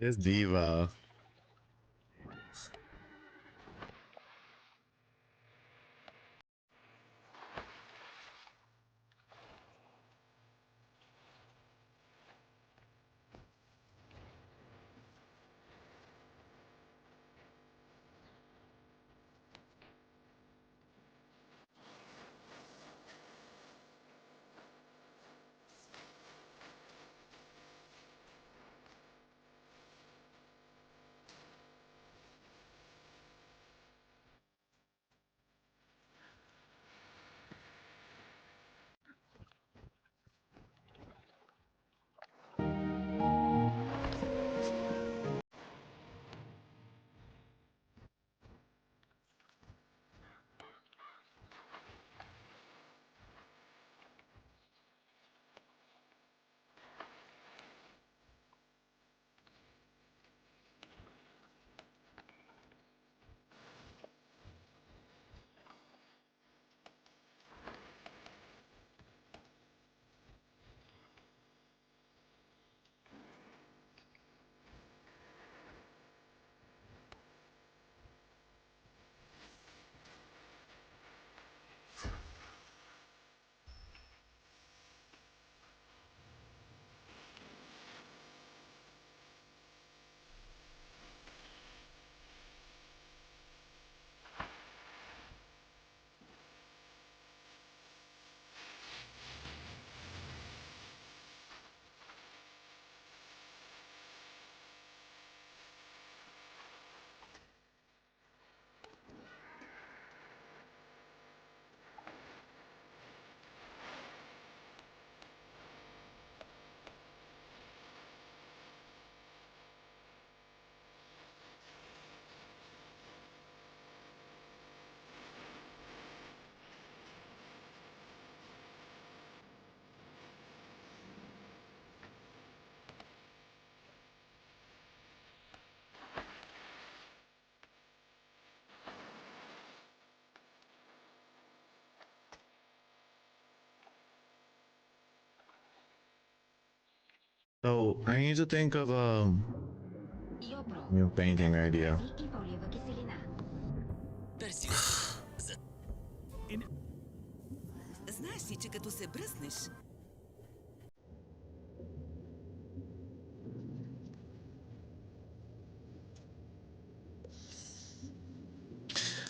It's Diva. So I need to think of a new painting idea.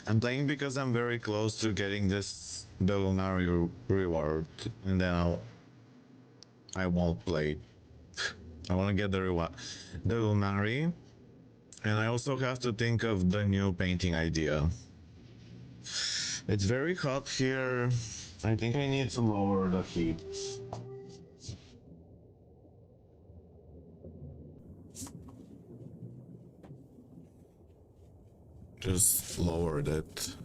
I'm playing because I'm very close to getting this Dolunari reward, and then I won't play. I want to get the reward, Dolunari, and I also have to think of the new painting idea. It's very hot here. I think I need to lower the heat. Just lowered it.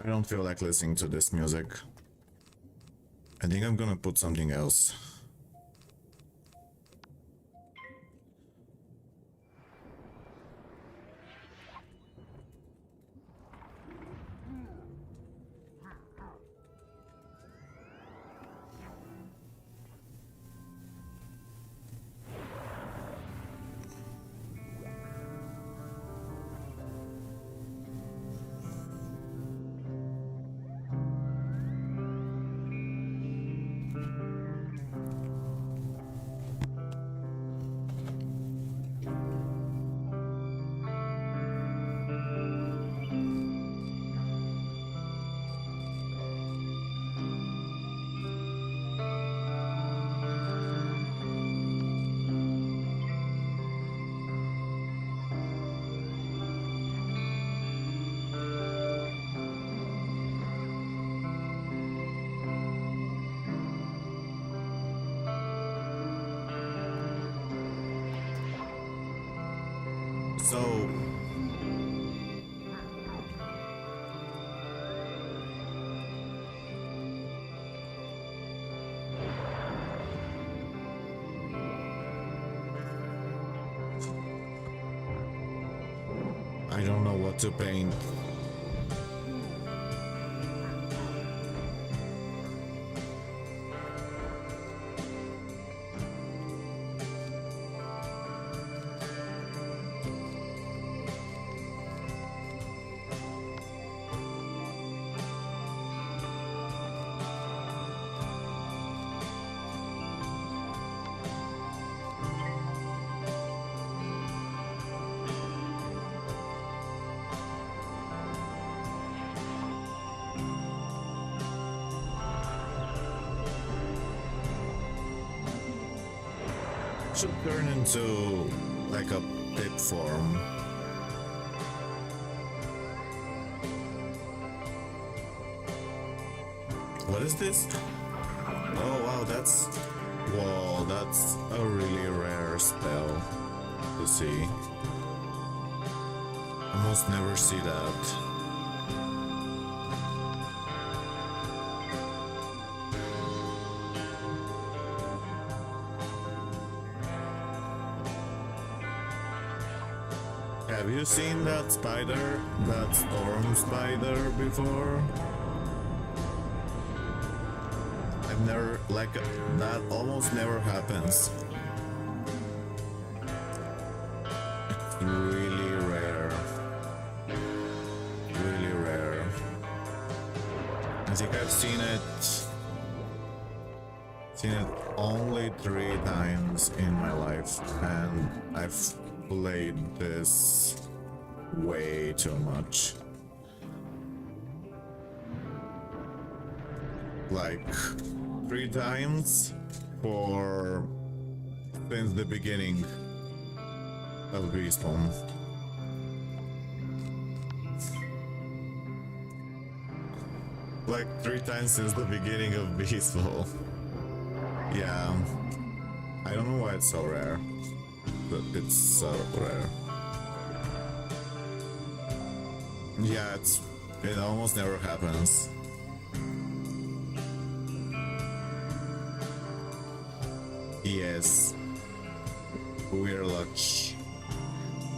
I don't feel like listening to this music. I think I'm gonna put something else. So I don't know what to paint. Should turn into like a pip form. What is this? Oh wow, that's a really rare spell to see. Almost never see that. Have you seen that spider, that storm spider before? I've never, like, that almost never happens. It's really rare. Really rare. I think I've seen it only 3 times in my life, and I've played this way too much. Like 3 times since the beginning of Beastmoon. Like 3 times since the beginning of Beastmoon. Yeah, I don't know why it's so rare. But it's so rare. Yeah, it almost never happens. Yes, we're lucky.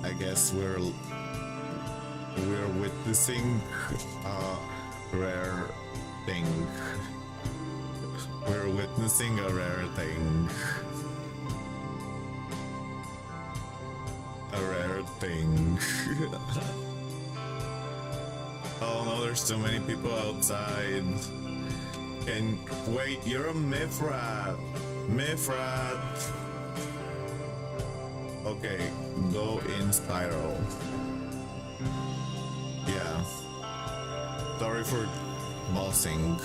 I guess we're witnessing a rare thing. We're witnessing a rare thing. A rare thing. Oh no, there's too many people outside. And wait, you're a Mithrat. Mithrat. Okay, go in spiral. Yeah. Sorry for bossing.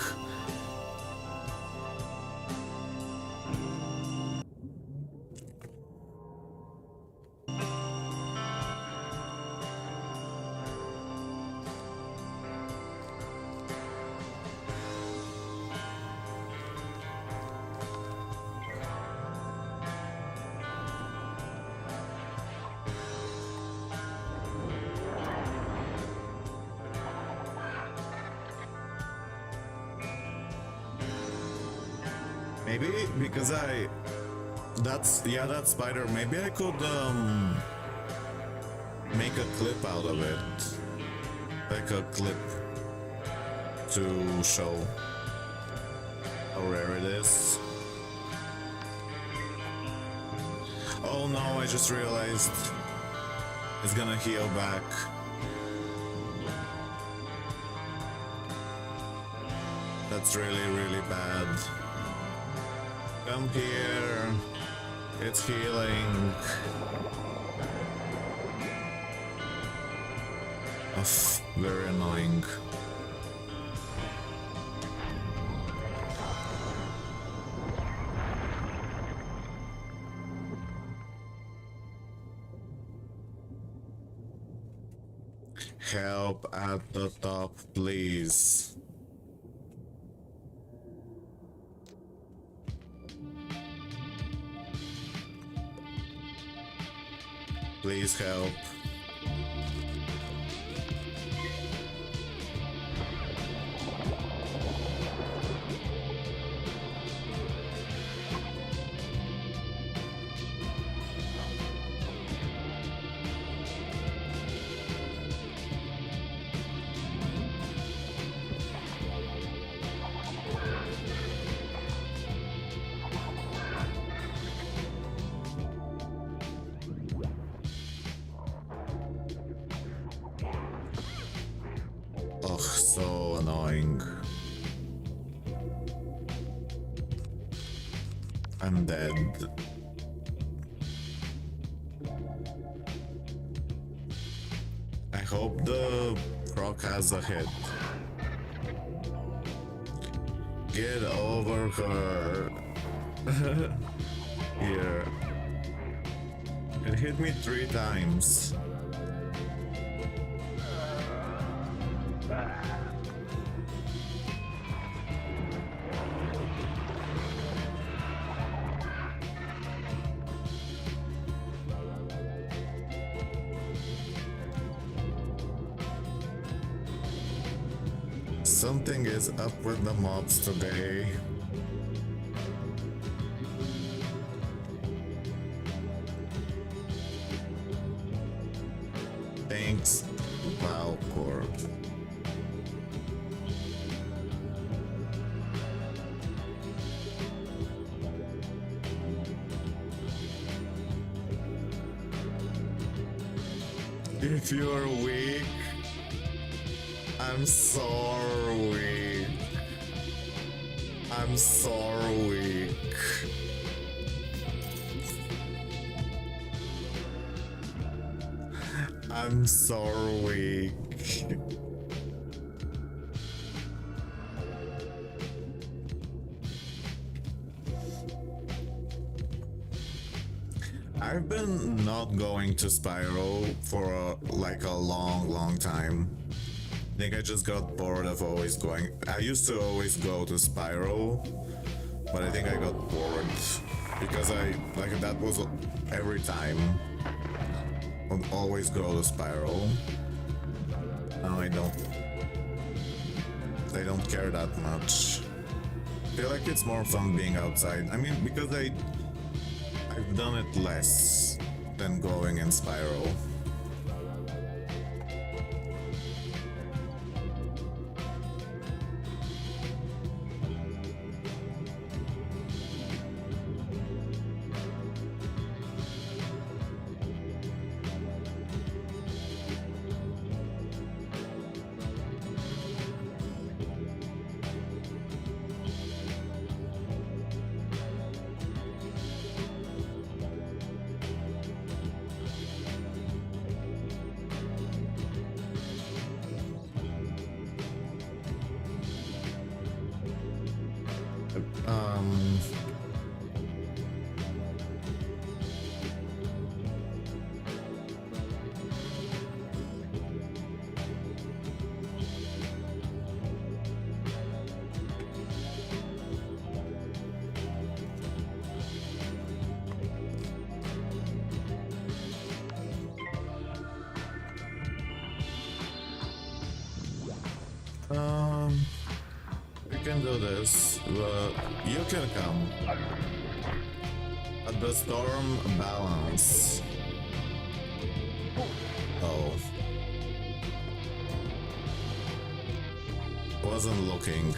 Maybe because that spider, maybe I could make a clip out of it. Like a clip to show how rare it is. Oh no, I just realized it's gonna heal back. That's really, really bad. Come here. It's healing. Ugh, very annoying. Help at the top, please. Please help. so annoying. I'm dead. I hope the croc has a hit. Get over her. Here. It hit me 3 times. Something is up with the mobs today. Thanks, Valcor. If you're weak, I'm so weak. I'm so weak. I'm so weak. I've been not going to Spyro for like a long time. I think I just got bored of always going. I used to always go to Spyro, but I think I got bored because that was every time. I'd always go to Spyro. Now I don't care that much. I feel like it's more fun being outside. I mean, because I've done it less than going in Spyro. We can do this, but you can come. At the storm balance. Oh. Wasn't looking.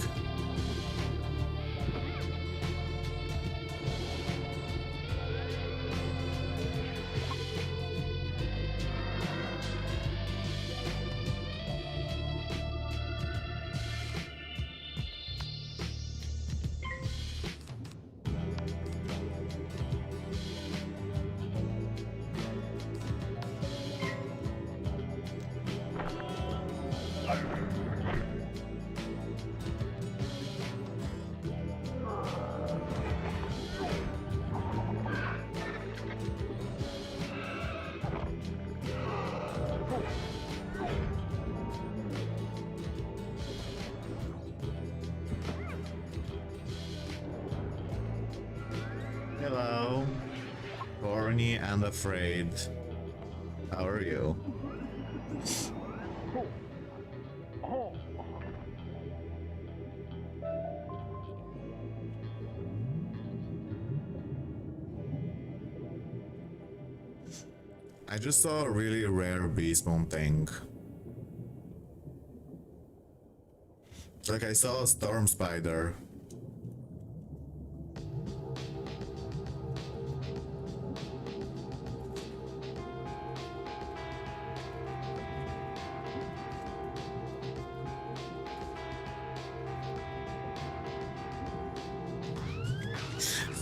Hello. Horny and afraid. How are you? I just saw a really rare Beastmoon thing. Like I saw a storm spider.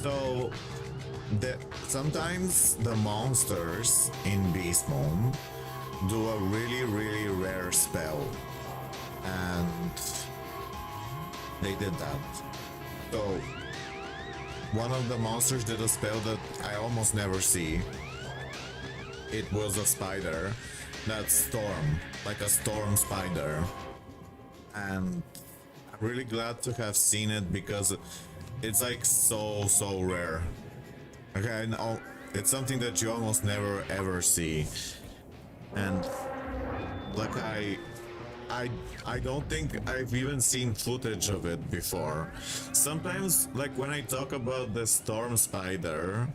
So sometimes the monsters in Beastmoon do a really rare spell, and they did that. So one of the monsters did a spell that I almost never see. It was a spider that's storm, like a storm spider, and I'm really glad to have seen it because it's like so rare. Okay, I know it's something that you almost never ever see, and like I don't think I've even seen footage of it before. Sometimes, like when I talk about the storm spider,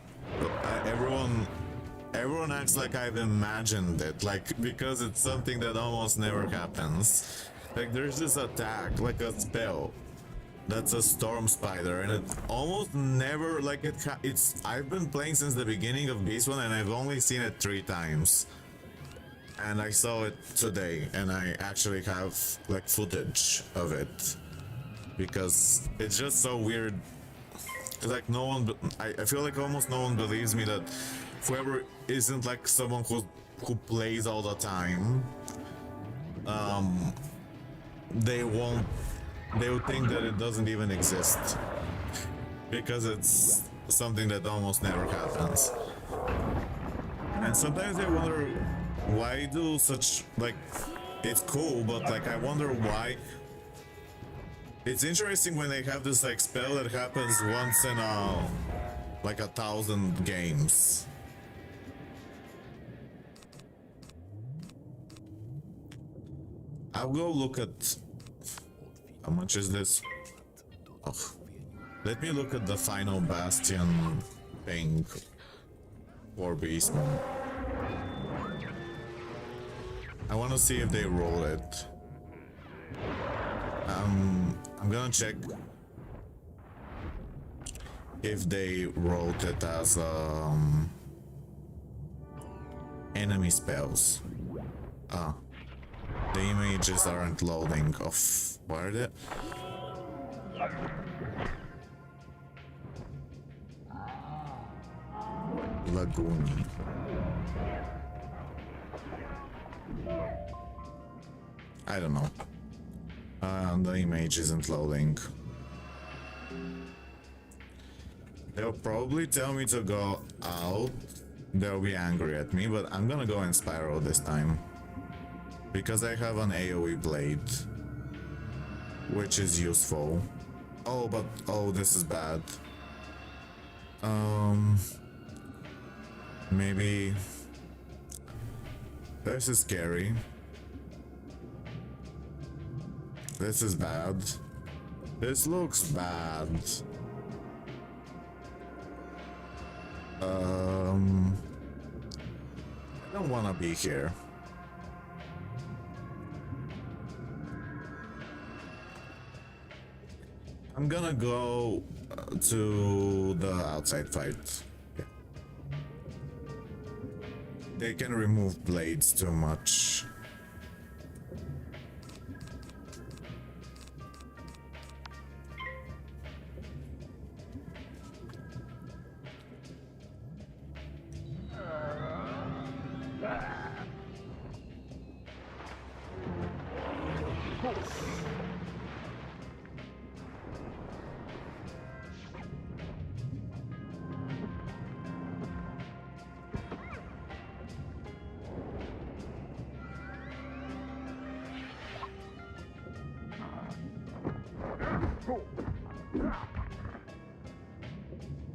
everyone acts like I've imagined it, like because it's something that almost never happens. Like there's this attack, like a spell that's a storm spider, and it almost never like it's I've been playing since the beginning of Beastmoon and I've only seen it 3 times, and I saw it today, and I actually have like footage of it because it's just so weird. It's like no one, I feel like almost no one believes me that whoever isn't like someone who plays all the time, they would think that it doesn't even exist because it's something that almost never happens. And sometimes I wonder why do such, like, it's cool, but like I wonder why. It's interesting when they have this like spell that happens once in like 1,000 games. I'll go look at how much is this. Oh, let me look at the final bastion thing for Beastmoon. I want to see if they roll it. I'm gonna check if they wrote it as enemy spells. Ah, the images aren't loading. Off. Where are they? Lagoon. I don't know. The image isn't loading. They'll probably tell me to go out. They'll be angry at me, but I'm gonna go in Spiral this time. Because I have an AoE blade. Which is useful. Oh, but... oh, this is bad. Maybe... this is scary. This is bad. This looks bad. I don't wanna be here. I'm gonna go to the outside fight. Yeah. They can remove blades too much.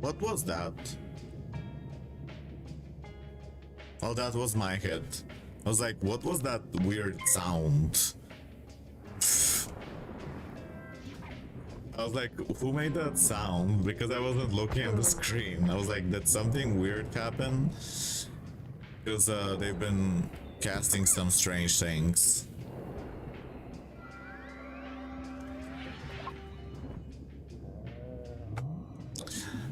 What was that? Oh, that was my head. I was like, what was that weird sound? I was like, who made that sound? Because I wasn't looking at the screen. I was like, did something weird happen? Because they've been casting some strange things.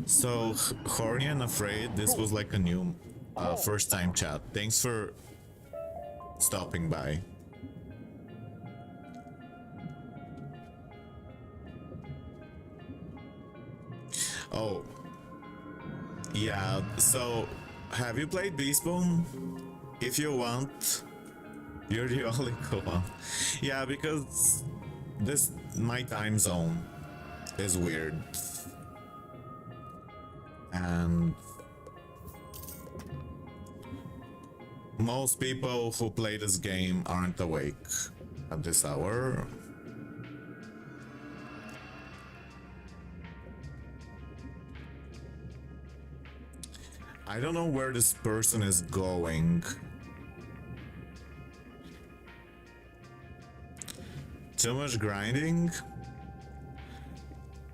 So, Horny and Afraid, this was like a new first time chat. Thanks for stopping by. Oh, Yeah, so have you played Beastmoon? If you want, you're the only one. Yeah, because this my time zone is weird. And most people who play this game aren't awake at this hour. I don't know where this person is going. Too much grinding?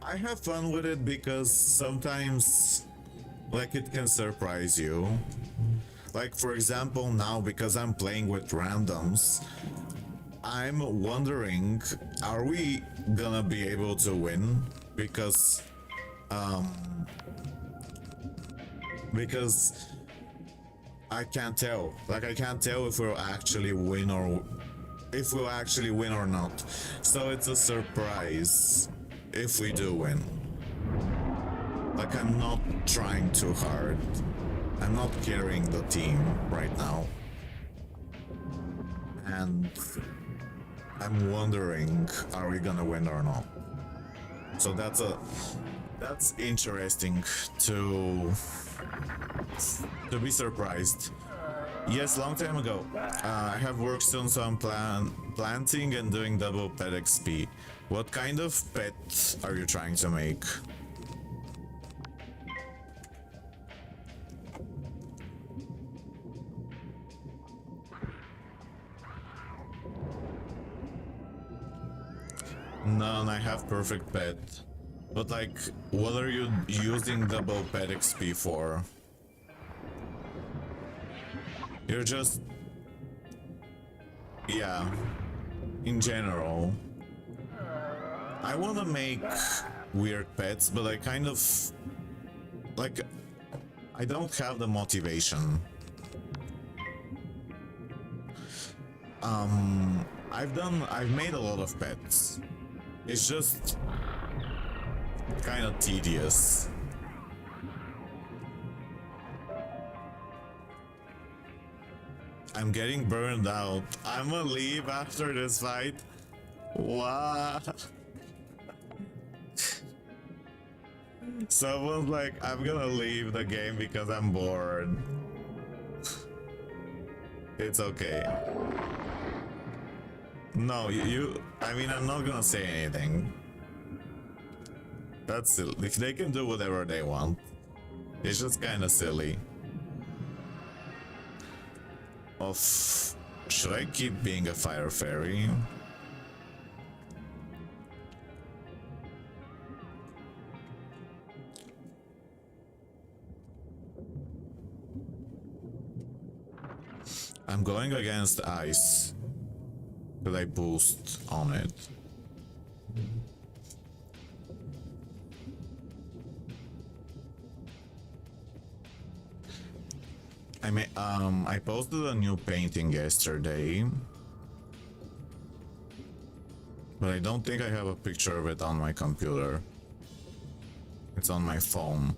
I have fun with it because sometimes, like, it can surprise you. Like, for example, now because I'm playing with randoms, I'm wondering, are we gonna be able to win? Because I can't tell. Like, I can't tell if we'll actually win or not. So it's a surprise if we do win. Like, I'm not trying too hard. I'm not carrying the team right now. And I'm wondering, are we gonna win or not? So that's interesting to be surprised. Yes, long time ago. I have work soon, so I'm planting and doing double pet XP. What kind of pet are you trying to make? None, I have perfect pet. But like, what are you using double pet XP for? You're just... Yeah. In general. I wanna make weird pets, but I kind of... Like, I don't have the motivation. I've made a lot of pets. It's just kind of tedious. I'm getting burned out. I'm gonna leave after this fight. What? Someone's like, I'm gonna leave the game because I'm bored. It's okay. No, I mean, I'm not gonna say anything. That's silly. They can do whatever they want. It's just kind of silly. Should I keep being a fire fairy? I'm going against ice. Could I boost on it? I posted a new painting yesterday, but I don't think I have a picture of it on my computer. It's on my phone.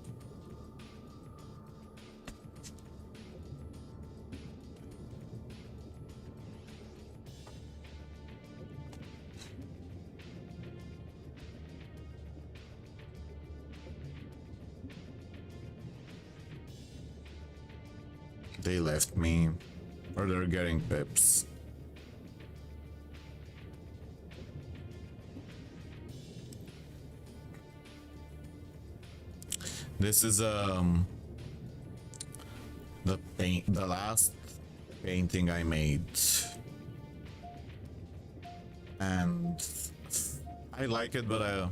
They left me, or they're getting pips. This is the last painting I made, and I like it, but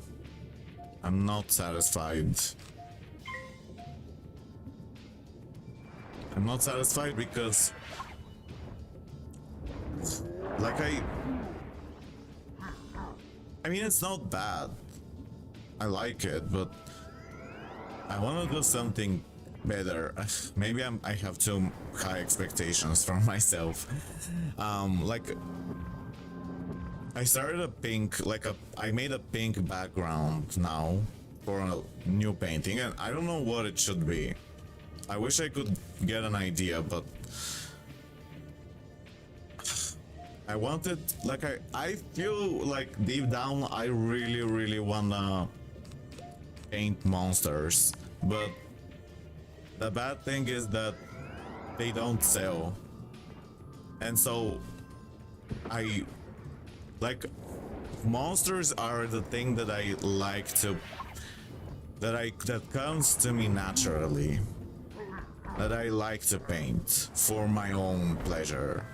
I'm not satisfied. I'm not satisfied because, like, I mean, it's not bad. I like it, but I want to do something better. Maybe I have too high expectations for myself. Like, I started a pink, I made a pink background now for a new painting, and I don't know what it should be. I wish I could get an idea, but I wanted, like, I feel like deep down I really wanna paint monsters, but the bad thing is that they don't sell. And so I like monsters are the thing that I like to that comes to me naturally, that I like to paint for my own pleasure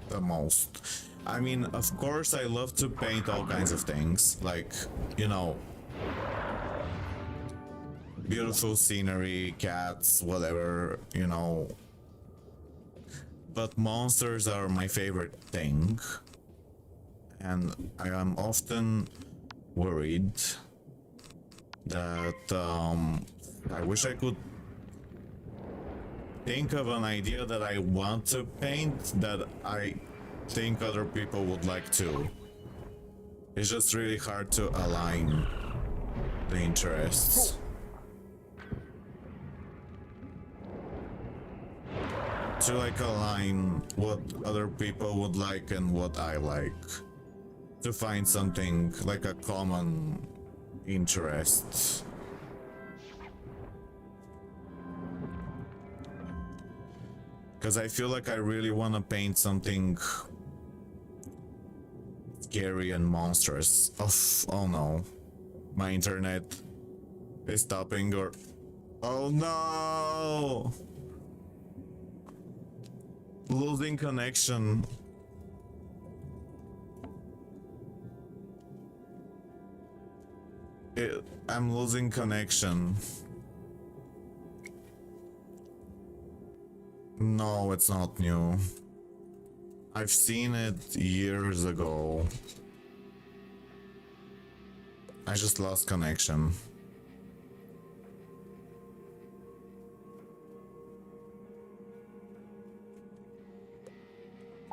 the most. I mean, of course I love to paint all kinds of things, like, you know, beautiful scenery, cats, whatever, you know. But monsters are my favorite thing. And I am often worried that I wish I could think of an idea that I want to paint that I think other people would like too. It's just really hard to align the interests. To like align what other people would like and what I like. To find something like a common interest. Because I feel like I really want to paint something scary and monstrous. Oh no. My internet is stopping or... Oh no! Losing connection. I'm losing connection. No, it's not new. I've seen it years ago. I just lost connection.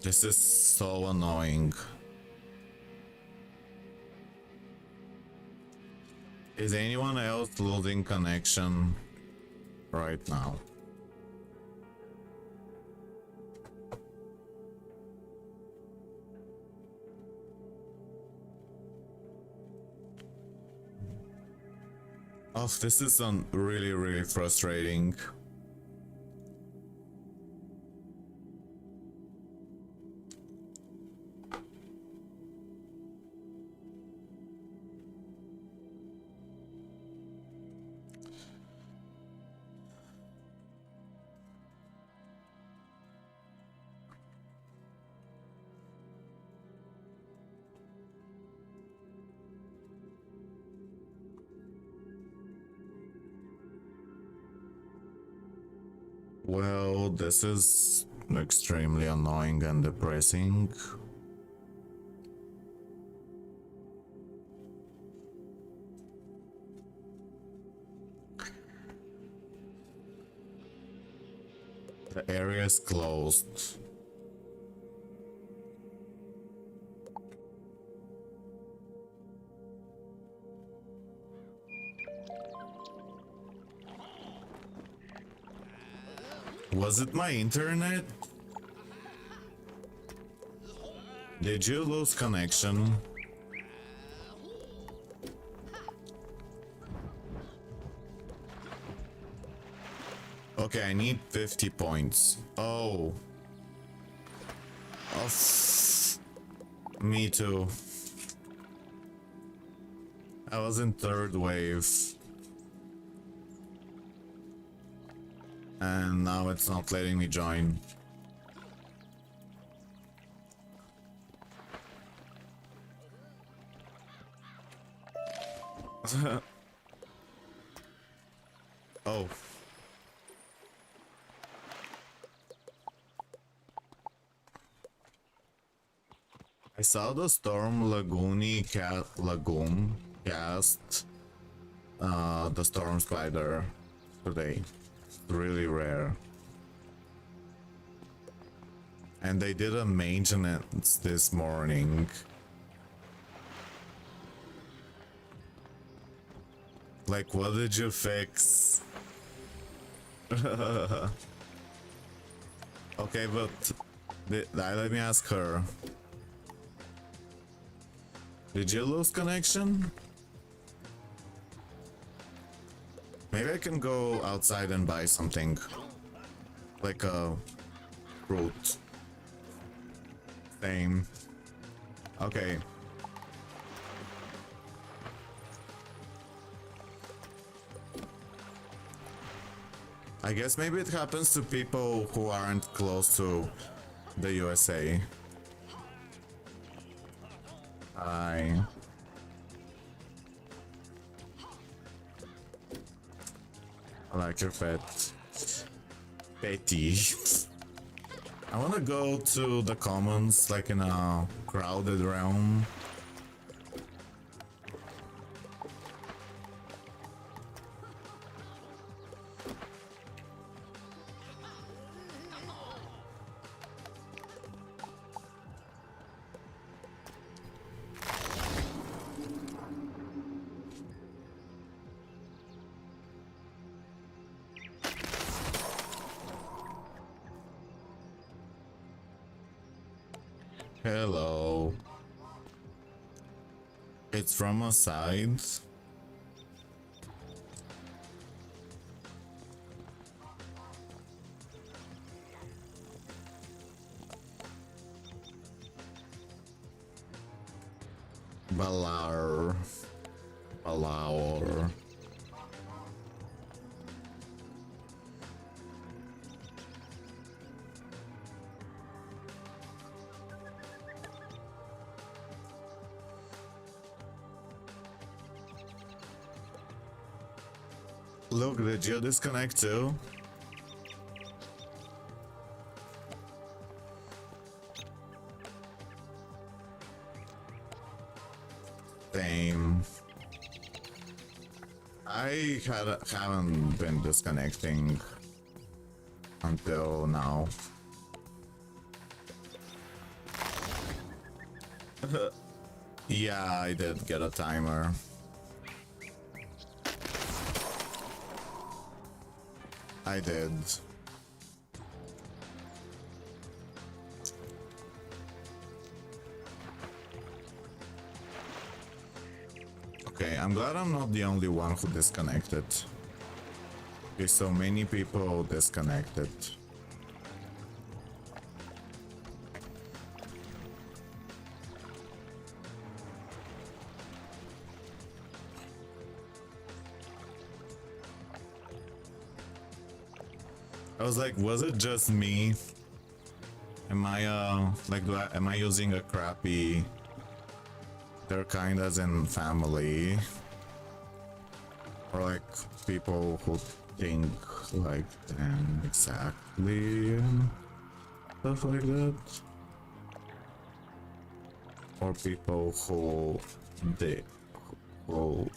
This is so annoying. Is anyone else losing connection right now? Oh, this is really frustrating. Well, this is extremely annoying and depressing. The area is closed. Was it my internet? Did you lose connection? Okay, I need 50 points. Oh. Me too. I was in third wave. And now it's not letting me join. Oh. I saw the Storm Lagoon cast the Storm Spider today. Really rare. And they did a maintenance this morning. Like, what did you fix? Okay, but let me ask her. Did you lose connection? Maybe I can go outside and buy something. Like a fruit. Same. Okay. I guess maybe it happens to people who aren't close to the USA. I like your pet. Petty. I wanna go to the commons, like in a crowded realm. Hello. It's from a side. Balar. Balaur. Look, did you disconnect too? Same. I haven't been disconnecting until now. Yeah, I did get a timer. I did. Okay, I'm glad I'm not the only one who disconnected. Okay, so many people disconnected. I was like, was it just me? Am I like am I using a crappy their kind as in family? Or like people who think like them exactly and stuff like that? Or people who they who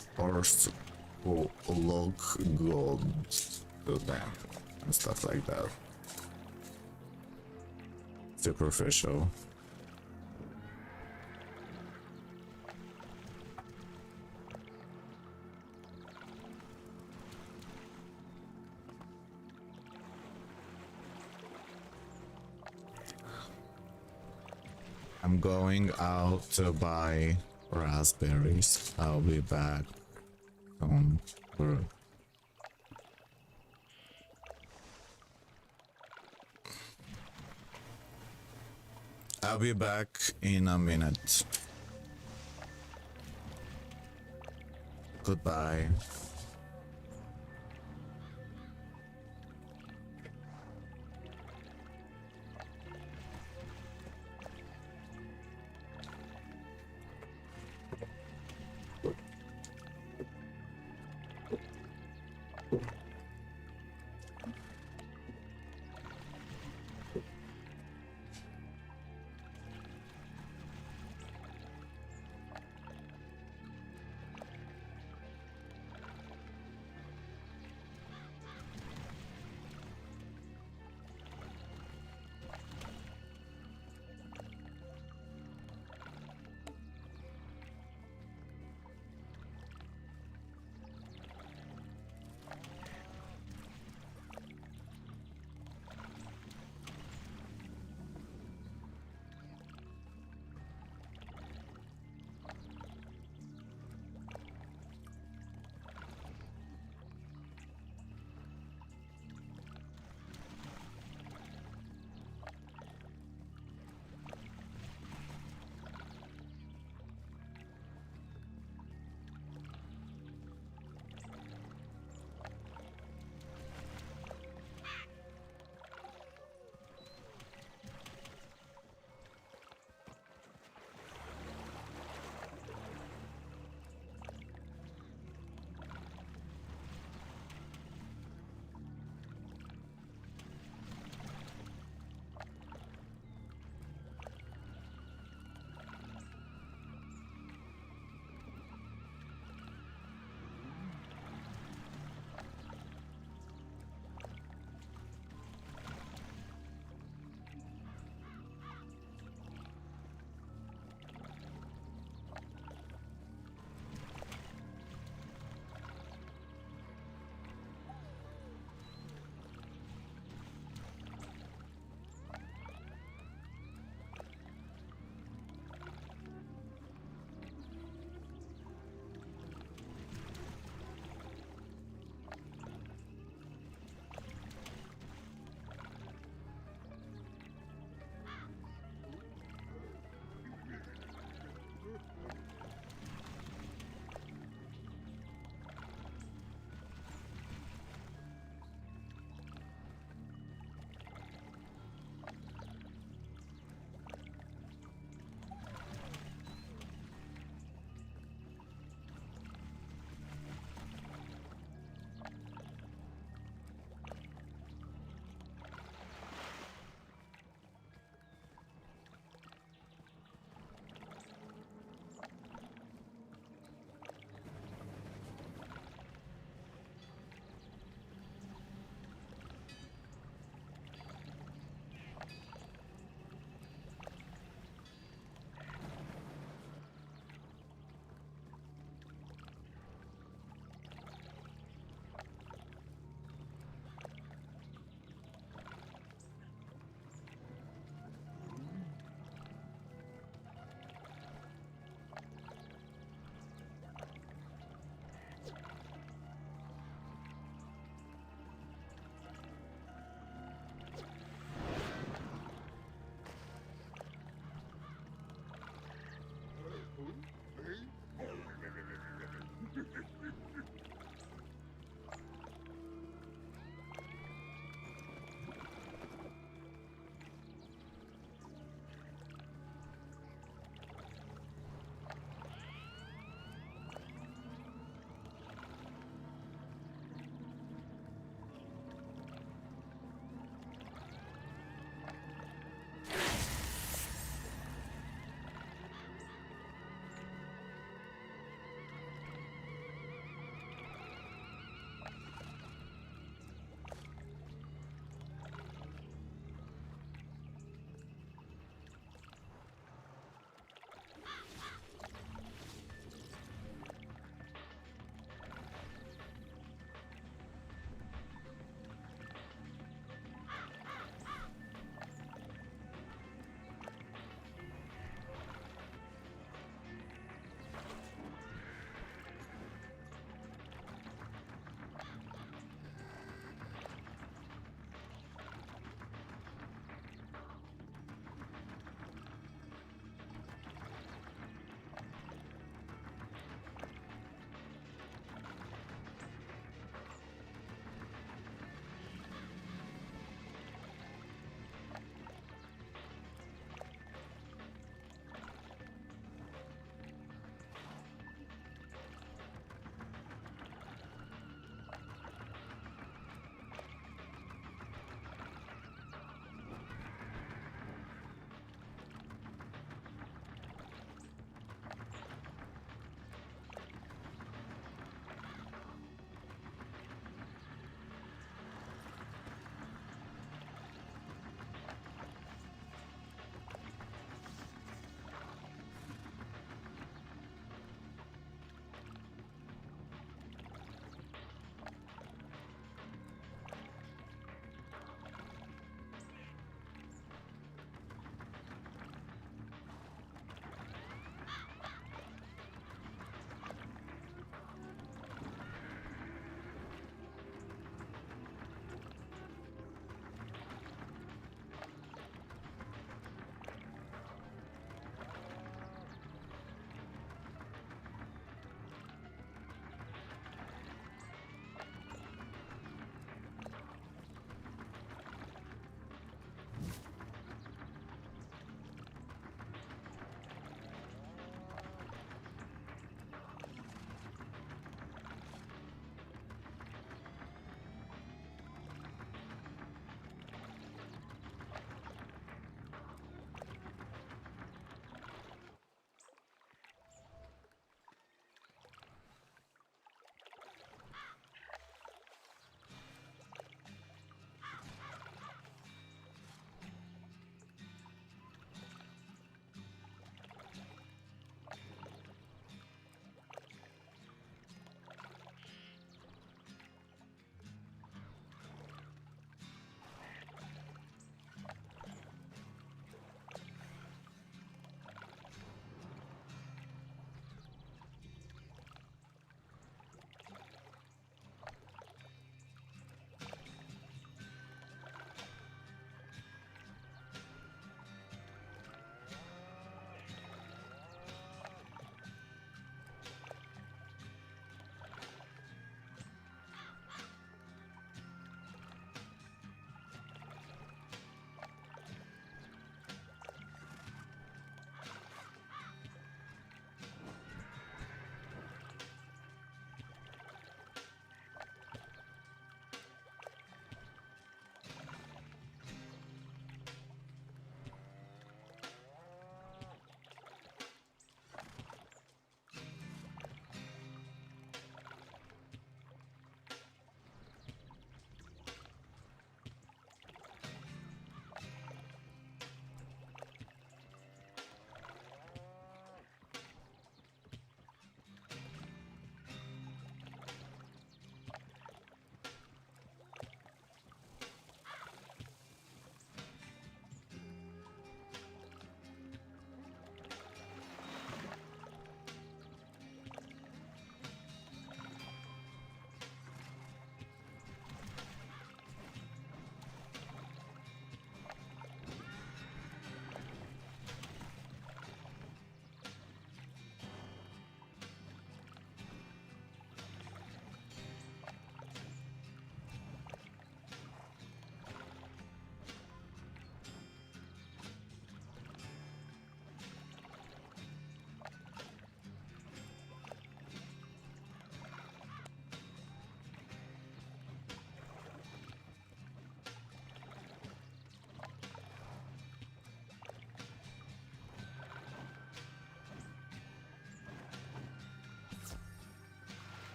look good to them and stuff like that. Superficial. I'm going out to buy raspberries. I'll be back. I'll be back in a minute. Goodbye.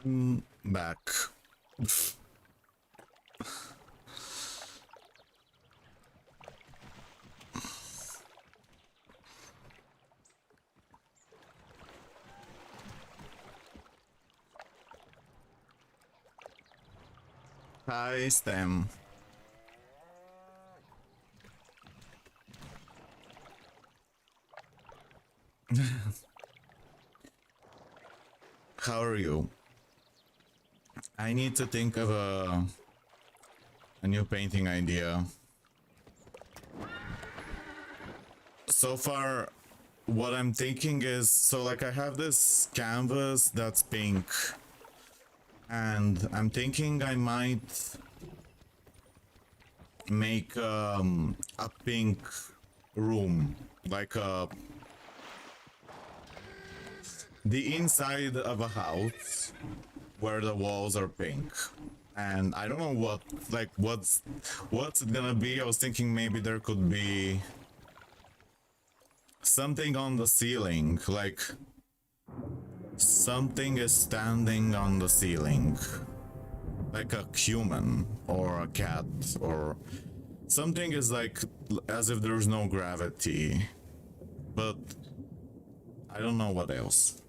Back. Hi, Stem. How are you? I need to think of a new painting idea. So far, what I'm thinking is, so like I have this canvas that's pink, and I'm thinking I might make a pink room, like the inside of a house where the walls are pink. And I don't know what, like, what's it gonna be. I was thinking maybe there could be something on the ceiling, like something is standing on the ceiling, like a human or a cat, or something is like as if there's no gravity, but I don't know what else.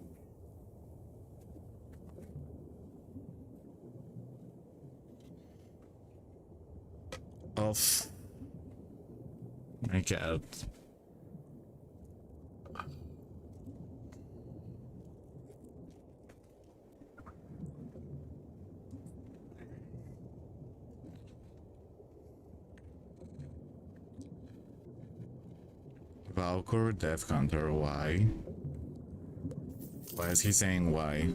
Of my cat. Valkor Death Hunter, why? Why is he saying why?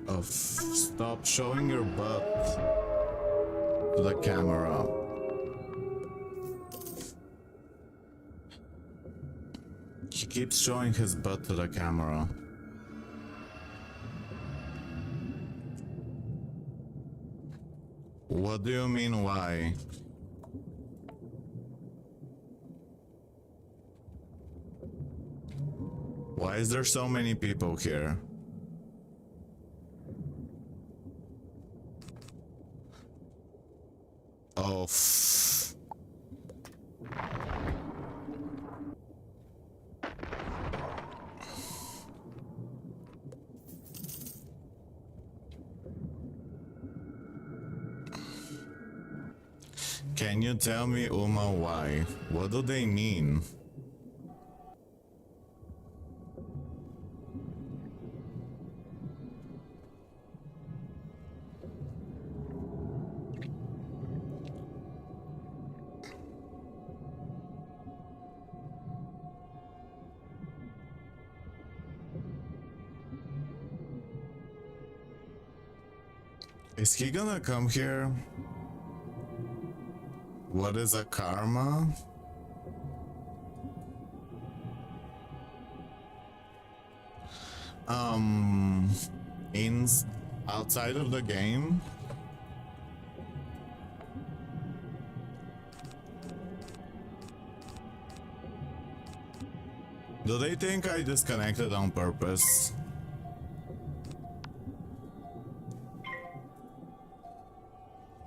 Oh, stop showing your butt to the camera. He keeps showing his butt to the camera. What do you mean, why? Why is there so many people here? Oh, can you tell me, Uma, why? What do they mean? Is he gonna come here? What is a karma? Outside of the game? Do they think I disconnected on purpose?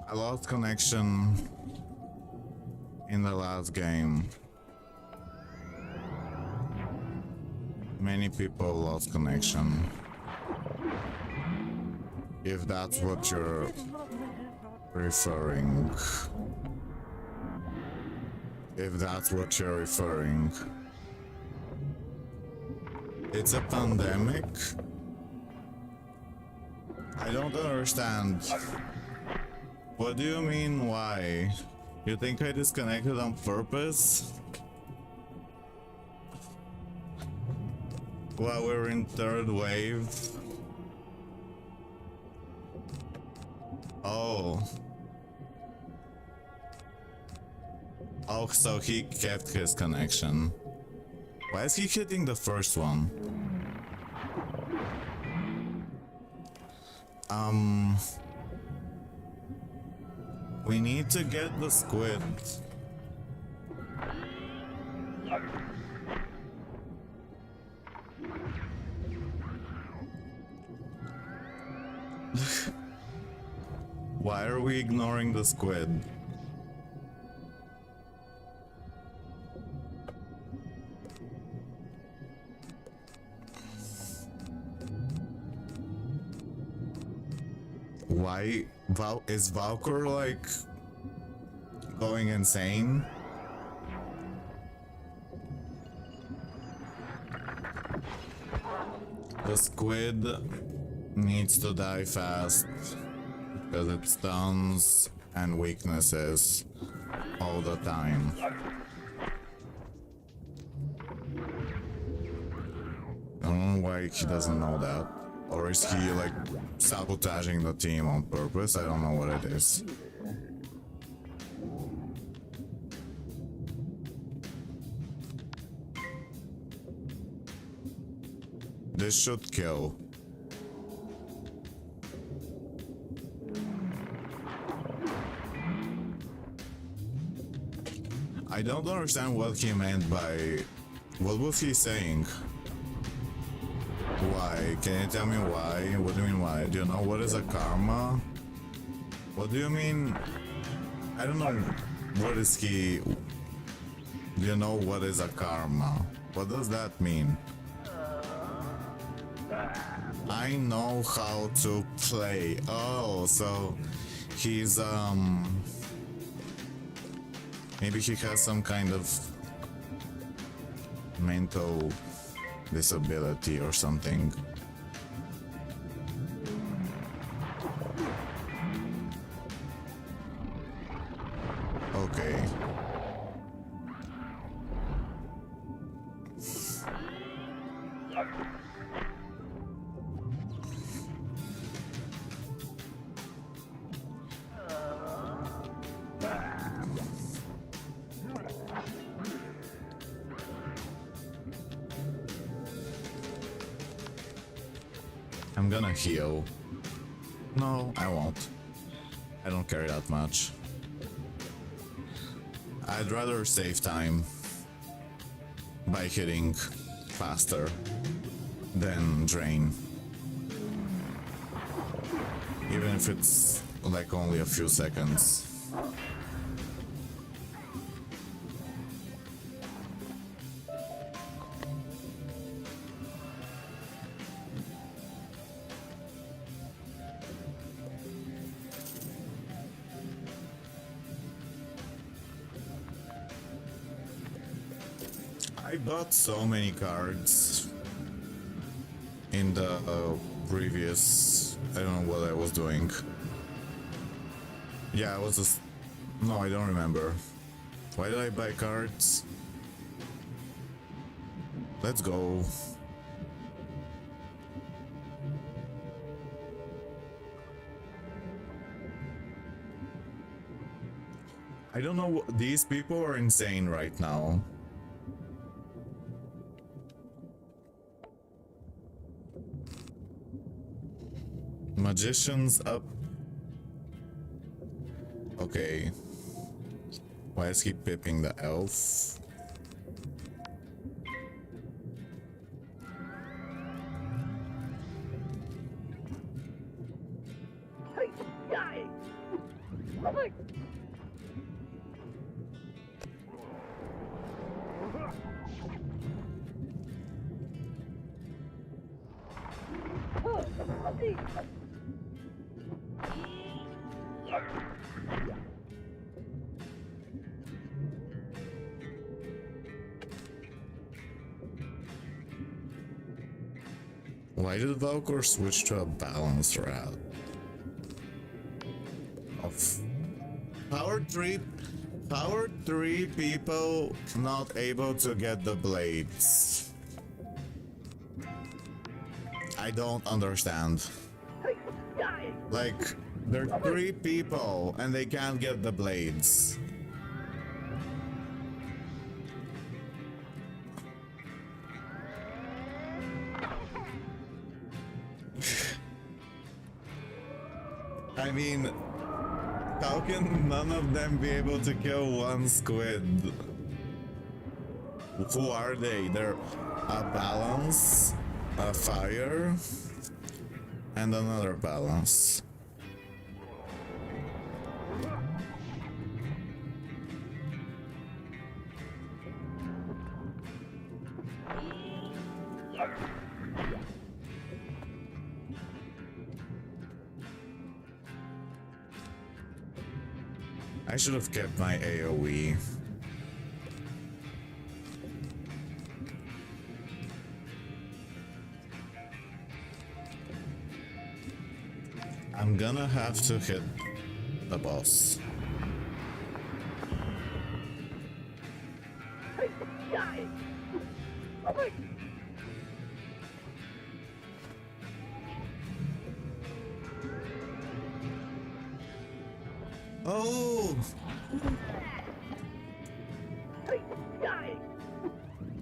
I lost connection in the last game. Many people lost connection. If that's what you're referring. If that's what you're referring. It's a pandemic? I don't understand. What do you mean, why? You think I disconnected on purpose? While we're in third wave? Oh. Oh, so he kept his connection. Why is he hitting the first one? We need to get the squid. Why are we ignoring the squid? Why? Is Valkor like going insane? The squid needs to die fast because it stuns and weaknesses all the time. I don't know why he doesn't know that. Or is he like sabotaging the team on purpose? I don't know what it is. This should kill. I don't understand what he meant by... What was he saying? Why? Can you tell me why? What do you mean why? Do you know what is a karma? What do you mean? I don't know. What is he... Do you know what is a karma? What does that mean? I know how to play. Oh, so he's maybe he has some kind of mental disability or something. Okay. I'm gonna heal. No, I won't. I don't care that much. I'd rather save time by hitting faster than drain. Even if it's like only a few seconds. I bought so many cards in the previous... I don't know what I was doing. Yeah, I was just... No, I don't remember. Why did I buy cards? Let's go. I don't know, these people are insane right now. Magician's up. Okay. Why is he pipping the elf? Why did Valkor switch to a balanced route? Of power 3 people not able to get the blades. I don't understand. Like, there are 3 people and they can't get the blades. I mean, how can none of them be able to kill one squid? Who are they? They're a balance, a fire, and another balance. I should have kept my AoE. I'm gonna have to hit the boss. Oh!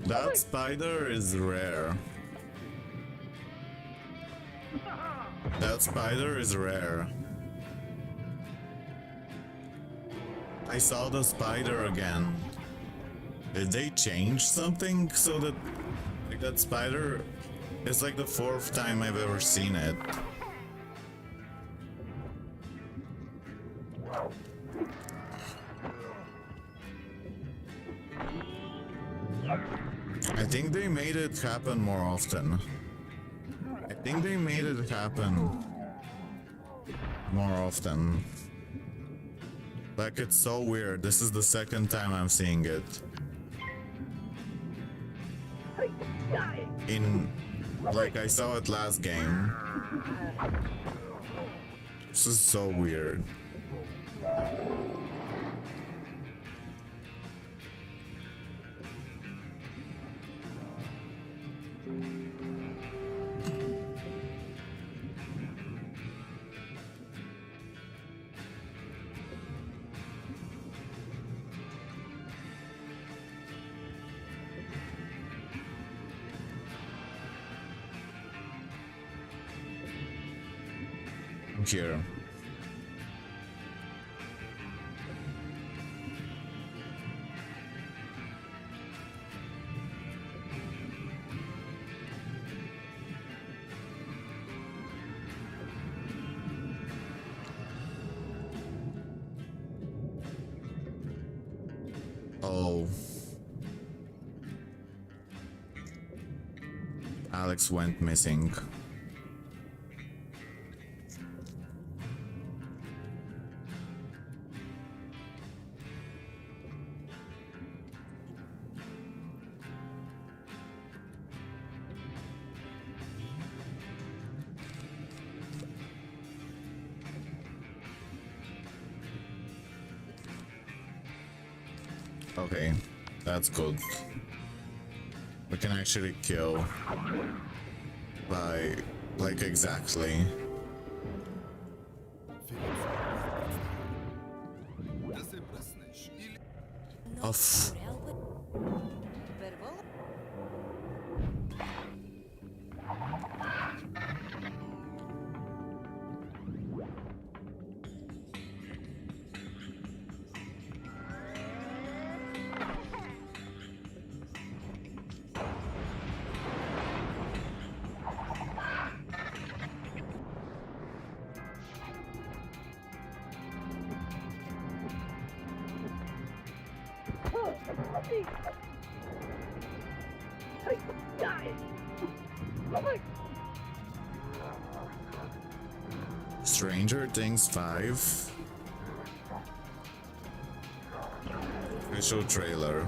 That spider is rare. That spider is rare. I saw the spider again. Did they change something so that like that spider is like the 4th time I've ever seen it? I think they made it happen more often. I think they made it happen more often. Like, it's so weird. This is the 2nd time I'm seeing it. Like, I saw it last game. This is so weird. Here. Oh. Alex went missing. Okay, that's good. We can actually kill by, like, exactly. Off. Stranger Things 5 official trailer.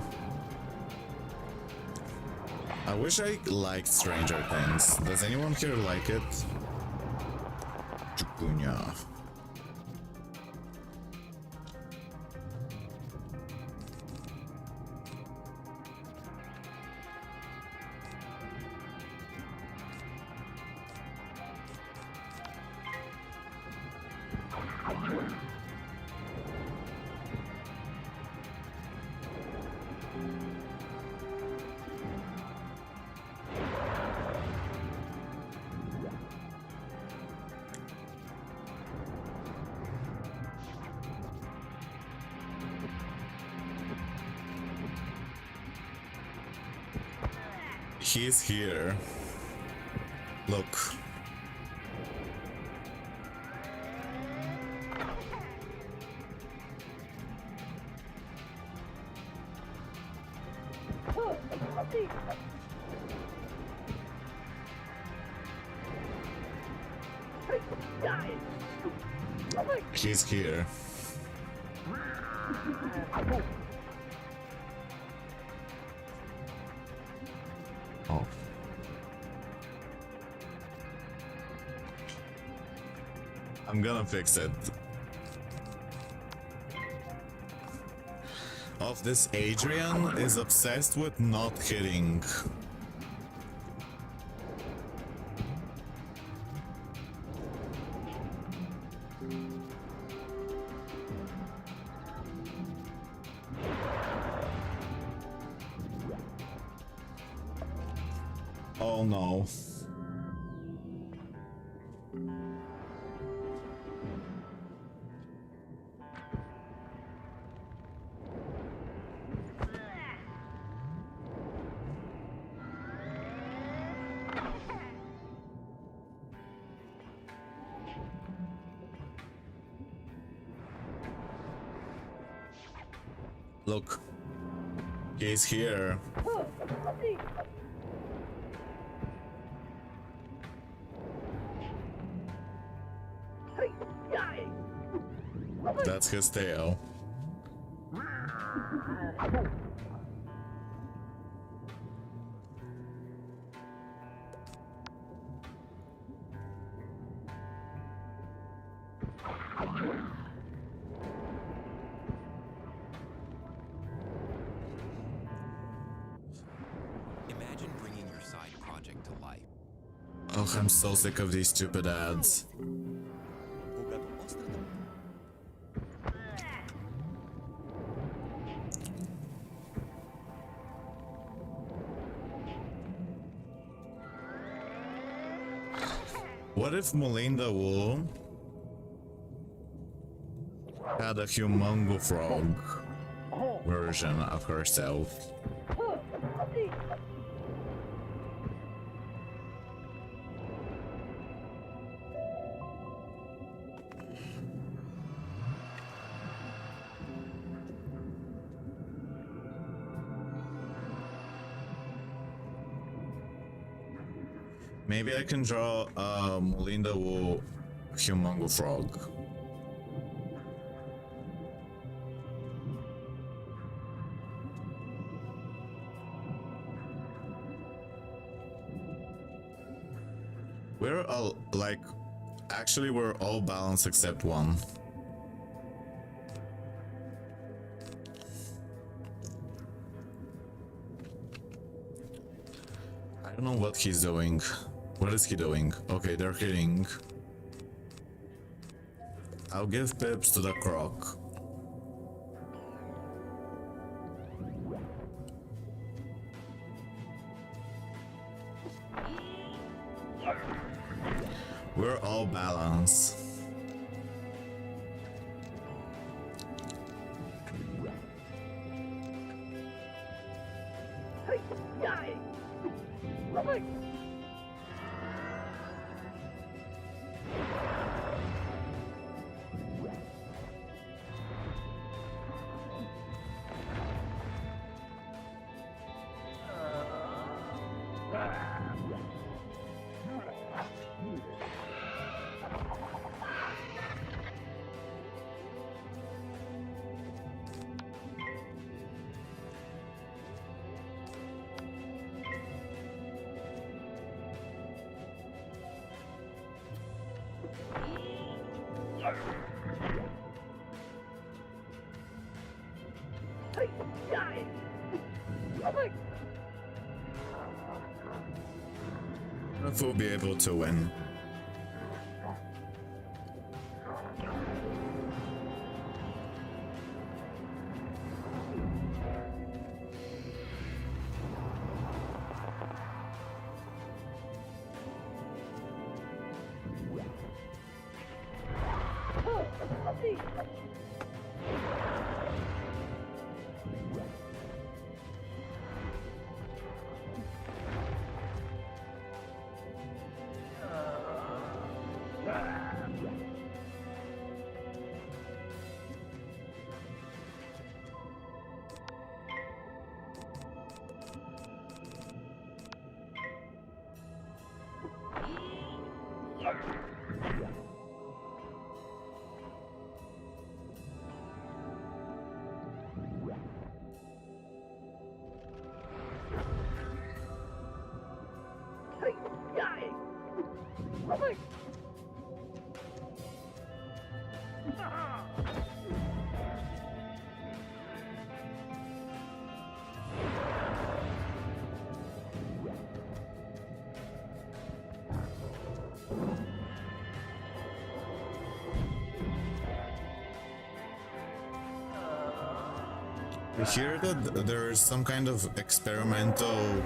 I wish I liked Stranger Things. Does anyone here like it? Chukunya. He's here. Look. He's here. Oh. I'm gonna fix it. Of this Adrian is obsessed with not hitting. Oh no. Look, he's here. That's his tail. Imagine bringing your side project to life. Oh, I'm so sick of these stupid ads. What if Melinda Wu had a humongo frog version of herself? Maybe I can draw a Melinda Wu humongo frog. We're all like, actually we're all balanced except one. I don't know what he's doing. What is he doing? Okay, they're hitting. I'll give pips to the croc. We're all balanced. If we'll be able to win. I hear that there is some kind of experimental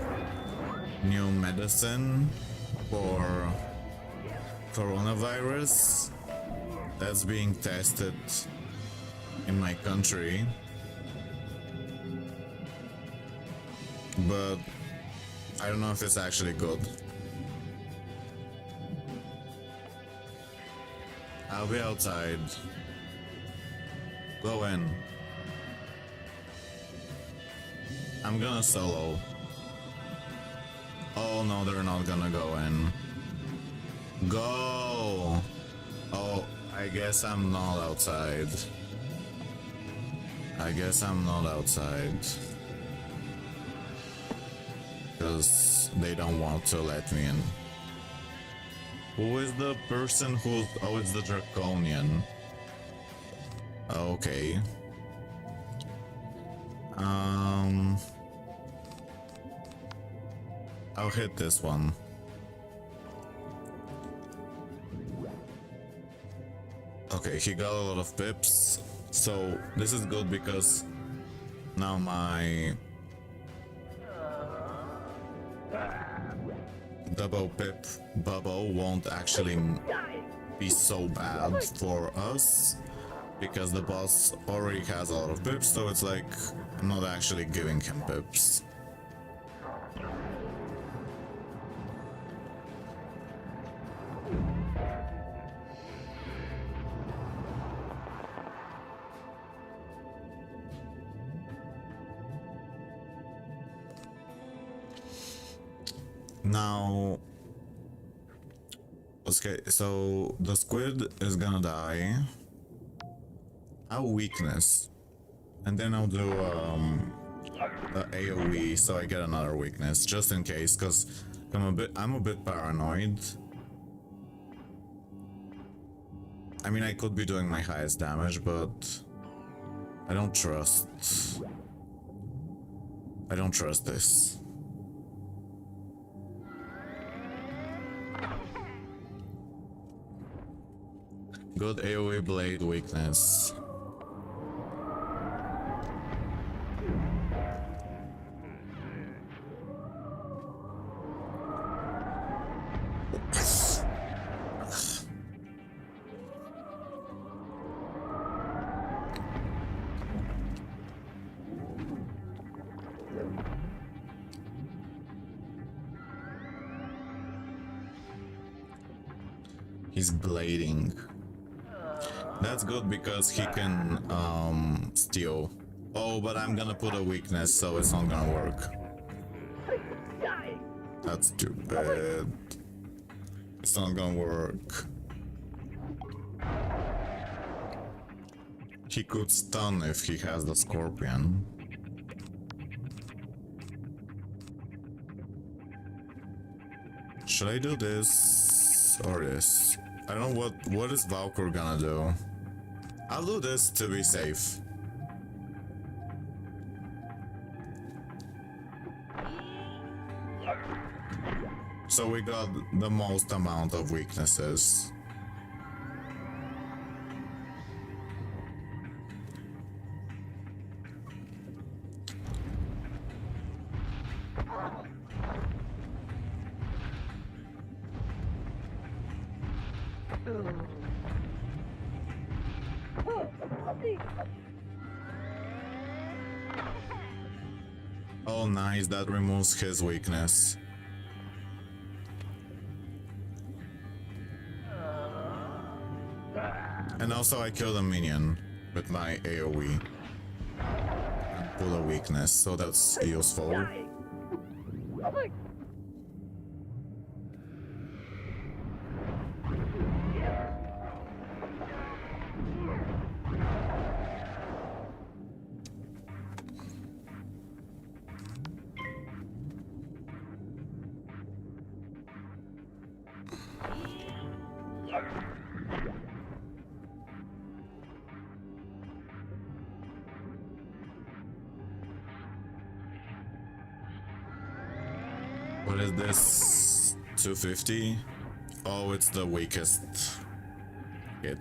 new medicine for coronavirus that's being tested in my country, but I don't know if it's actually good. I'll be outside. Go in. I'm gonna solo. Oh no, they're not gonna go in. Go! Oh, I guess I'm not outside. I guess I'm not outside. Because they don't want to let me in. Who is the person who... Oh, it's the Draconian. Okay. I'll hit this one. Okay, he got a lot of pips, so this is good because now my double pip bubble won't actually be so bad for us because the boss already has a lot of pips, so it's like not actually giving him pips. Now, okay, so the squid is gonna die. I'll weakness, and then I'll do the AoE so I get another weakness just in case, because I'm a bit paranoid. I mean, I could be doing my highest damage, but I don't trust this. Good AoE blade weakness. He's blading. That's good because he can steal. Oh, but I'm gonna put a weakness, so it's not gonna work. That's stupid. It's not gonna work. He could stun if he has the scorpion. Should I do this or this? I don't know what is Valkyr gonna do. I'll do this to be safe. So we got the most amount of weaknesses. Oh nice, that removes his weakness. And also I killed a minion with my AoE. And pull a weakness, so that's useful. What is this? 250? Oh, it's the weakest hit.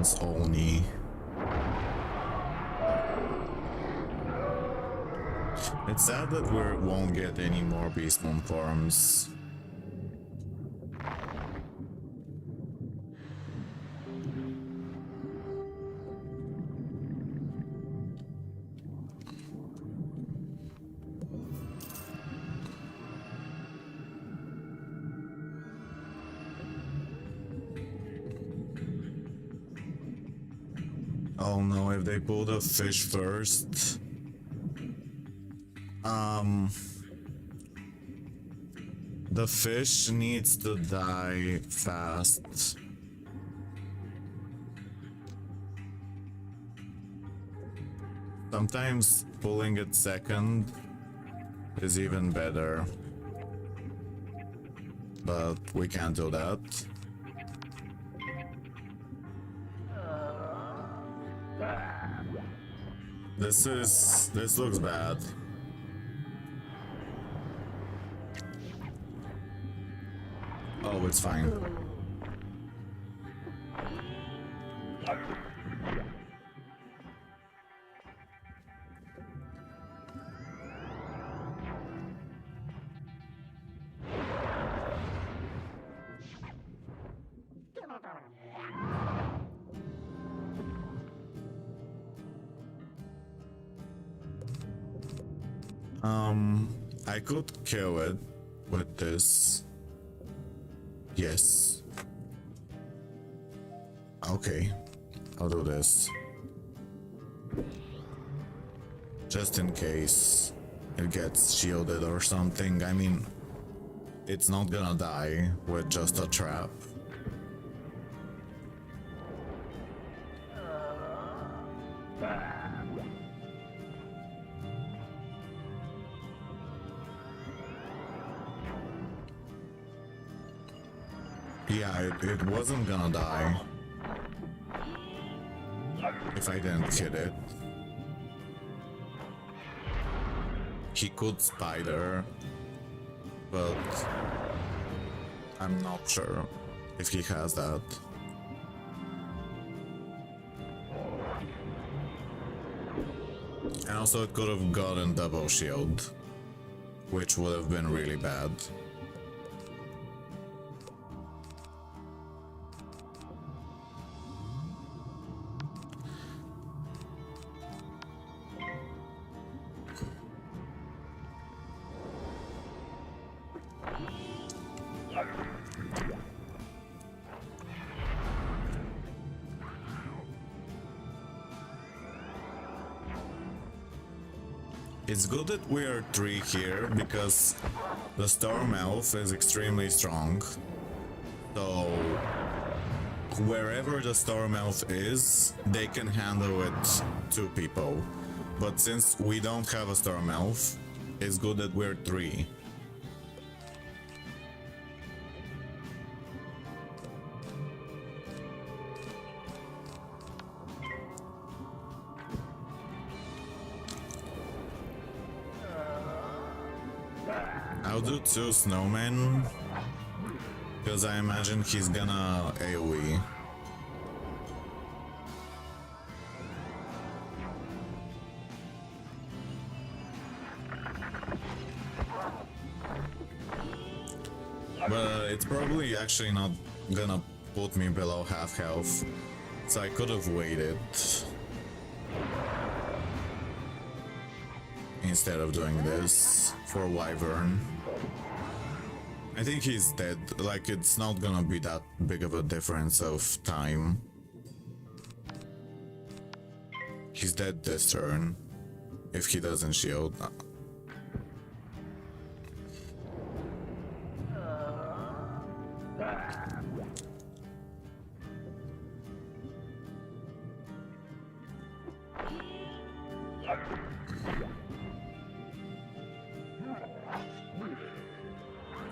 It's only. It's sad that we won't get any more Beastmoon forms. Oh no, if they pull the fish first. The fish needs to die fast. Sometimes pulling it second is even better. But we can't do that. This looks bad. Oh, it's fine. I could kill it with this. Yes. Okay, I'll do this. Just in case it gets shielded or something. I mean, it's not gonna die with just a trap. Yeah, it wasn't gonna die if I didn't hit it. He could spider, but I'm not sure if he has that. And also it could have gotten double shield, which would have been really bad. It's good that we are 3 here, because the Storm Elf is extremely strong. So wherever the Storm Elf is, they can handle it 2 people. But since we don't have a Storm Elf, it's good that we're 3. I'll do 2 snowmen, because I imagine he's gonna AoE. But it's probably actually not gonna put me below half health, so I could have waited instead of doing this for Wyvern. I think he's dead. Like, it's not gonna be that big of a difference of time. He's dead this turn. If he doesn't shield.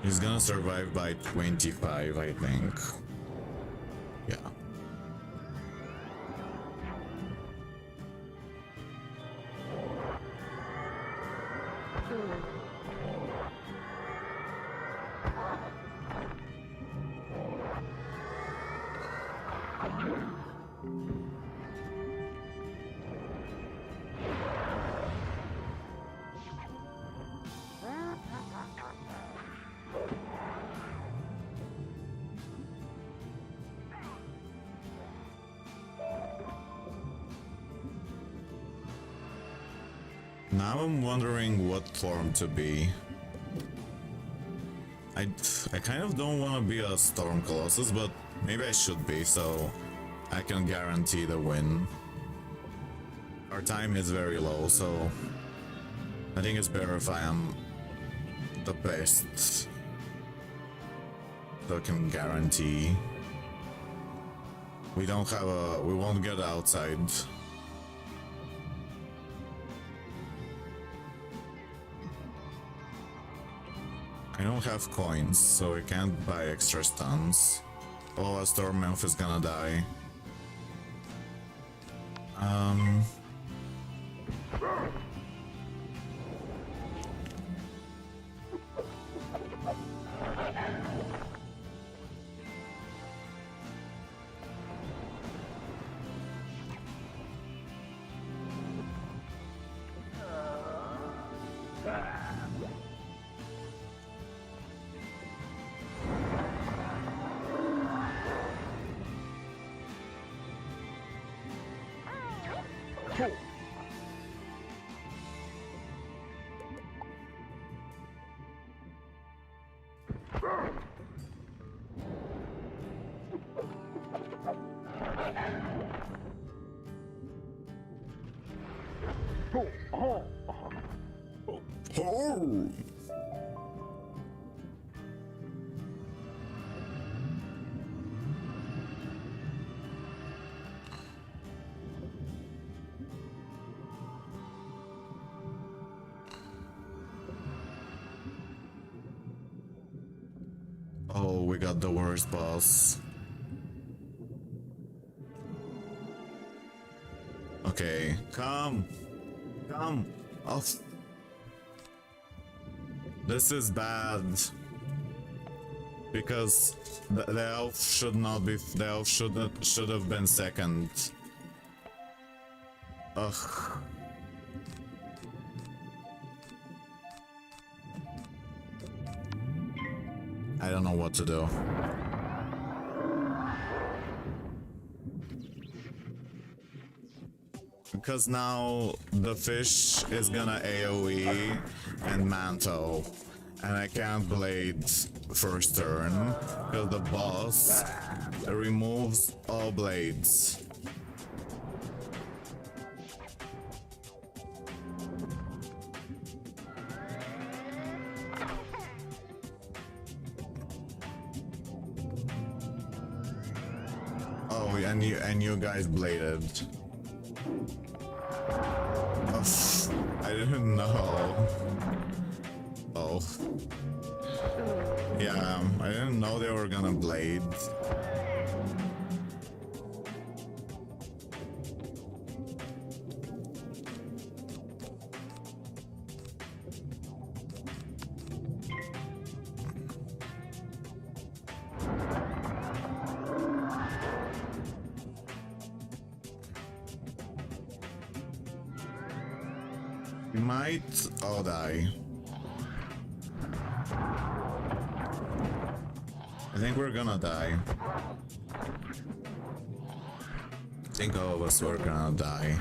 He's gonna survive by 25, I think. Yeah. Now I'm wondering what form to be. I kind of don't want to be a Storm Colossus, but maybe I should be, so I can guarantee the win. Our time is very low, so I think it's better if I am the best, so I can guarantee. We won't get outside. I don't have coins, so I can't buy extra stuns. Oh, a Storm Elf is gonna die. Oh. Oh, we got the worst boss. Okay, come. Oh. This is bad. Because the elf should not be. The elf should have been second. Ugh. I don't know what to do. Because now the fish is gonna AoE and Manto, and I can't blade first turn because the boss removes all blades. Oh, and you guys bladed. I didn't know. Oh. Yeah, I didn't know they were gonna blade. We might all die. I think we're gonna die. I think all of us were gonna die.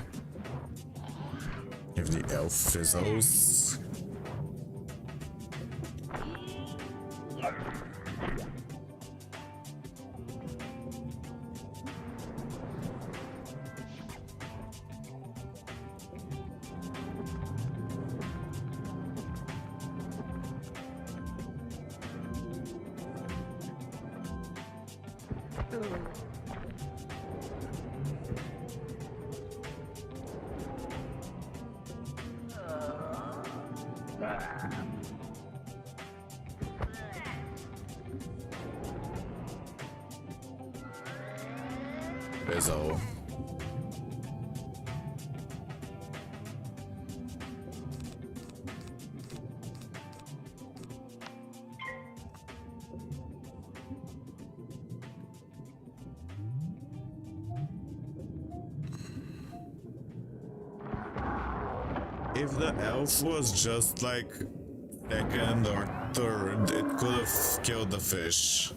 If the elf fizzles. Bizzo. If the elf was just like second or third, it could have killed the fish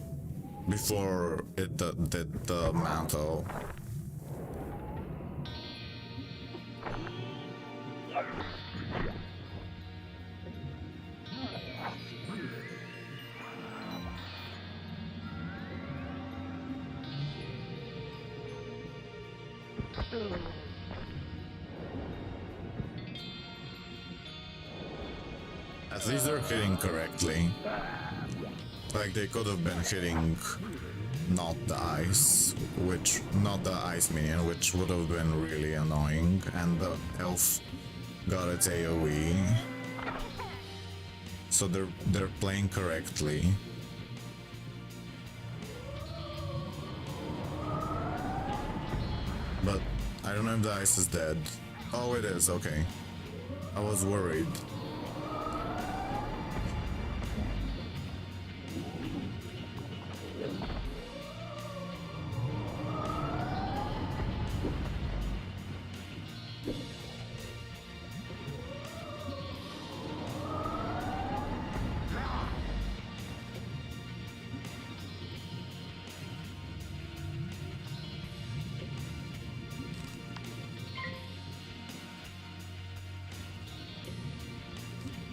before it did the mantle. At least they're hitting correctly. Like they could have been hitting not the ice, not the ice minion, which would have been really annoying, and the elf got its AoE. So they're playing correctly. But I don't know if the ice is dead. Oh, it is, okay. I was worried.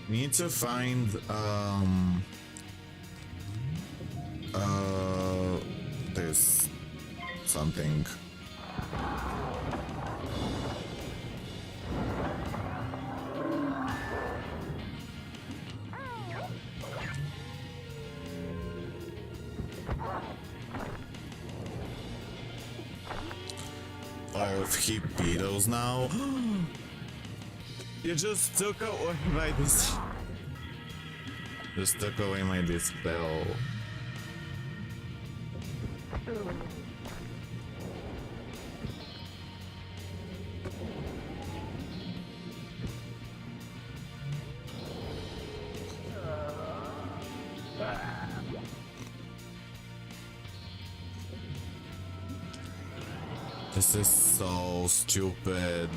We need to find there's something. Oh, if he beetles now. You just took away my Just took away my dispel. This is so stupid.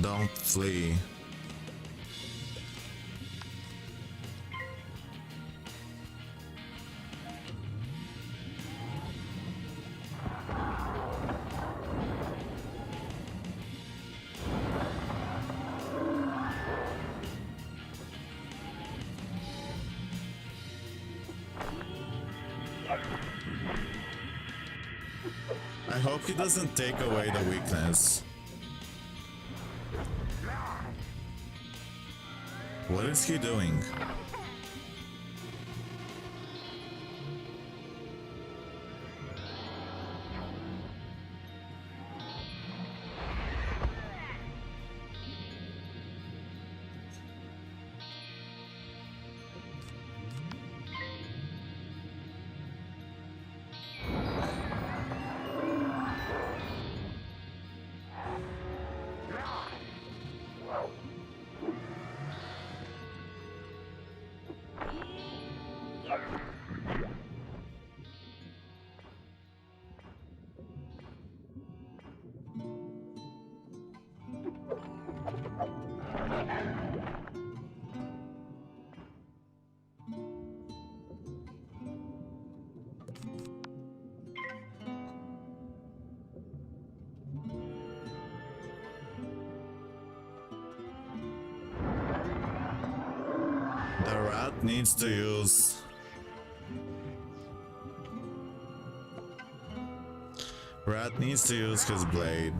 Don't flee. I hope he doesn't take away the weakness. What is he doing? Rat needs to use... Rat needs to use his blade.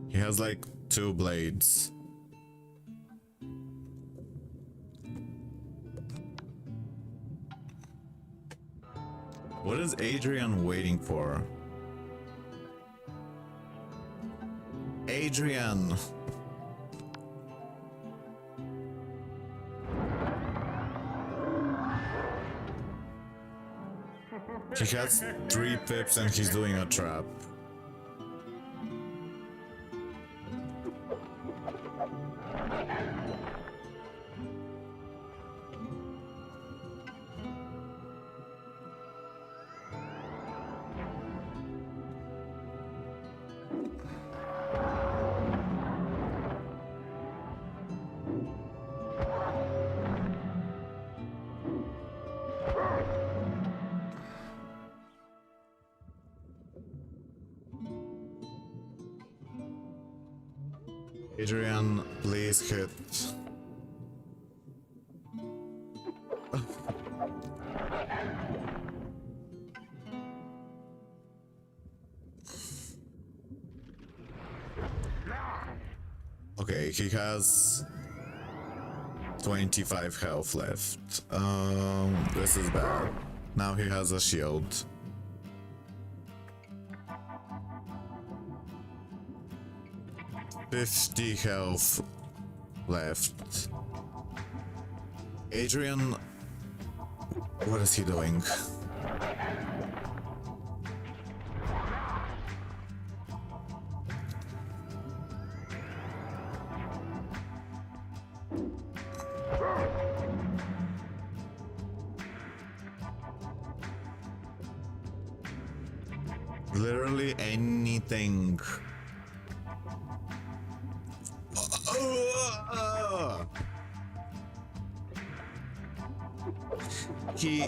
He has like 2 blades. What is Adrian waiting for? Adrian! He has 3 pips and he's doing a trap. Adrian, please hit. Okay, he has 25 health left. This is bad. Now he has a shield. $50 health left. Adrian, what is he doing? Literally anything.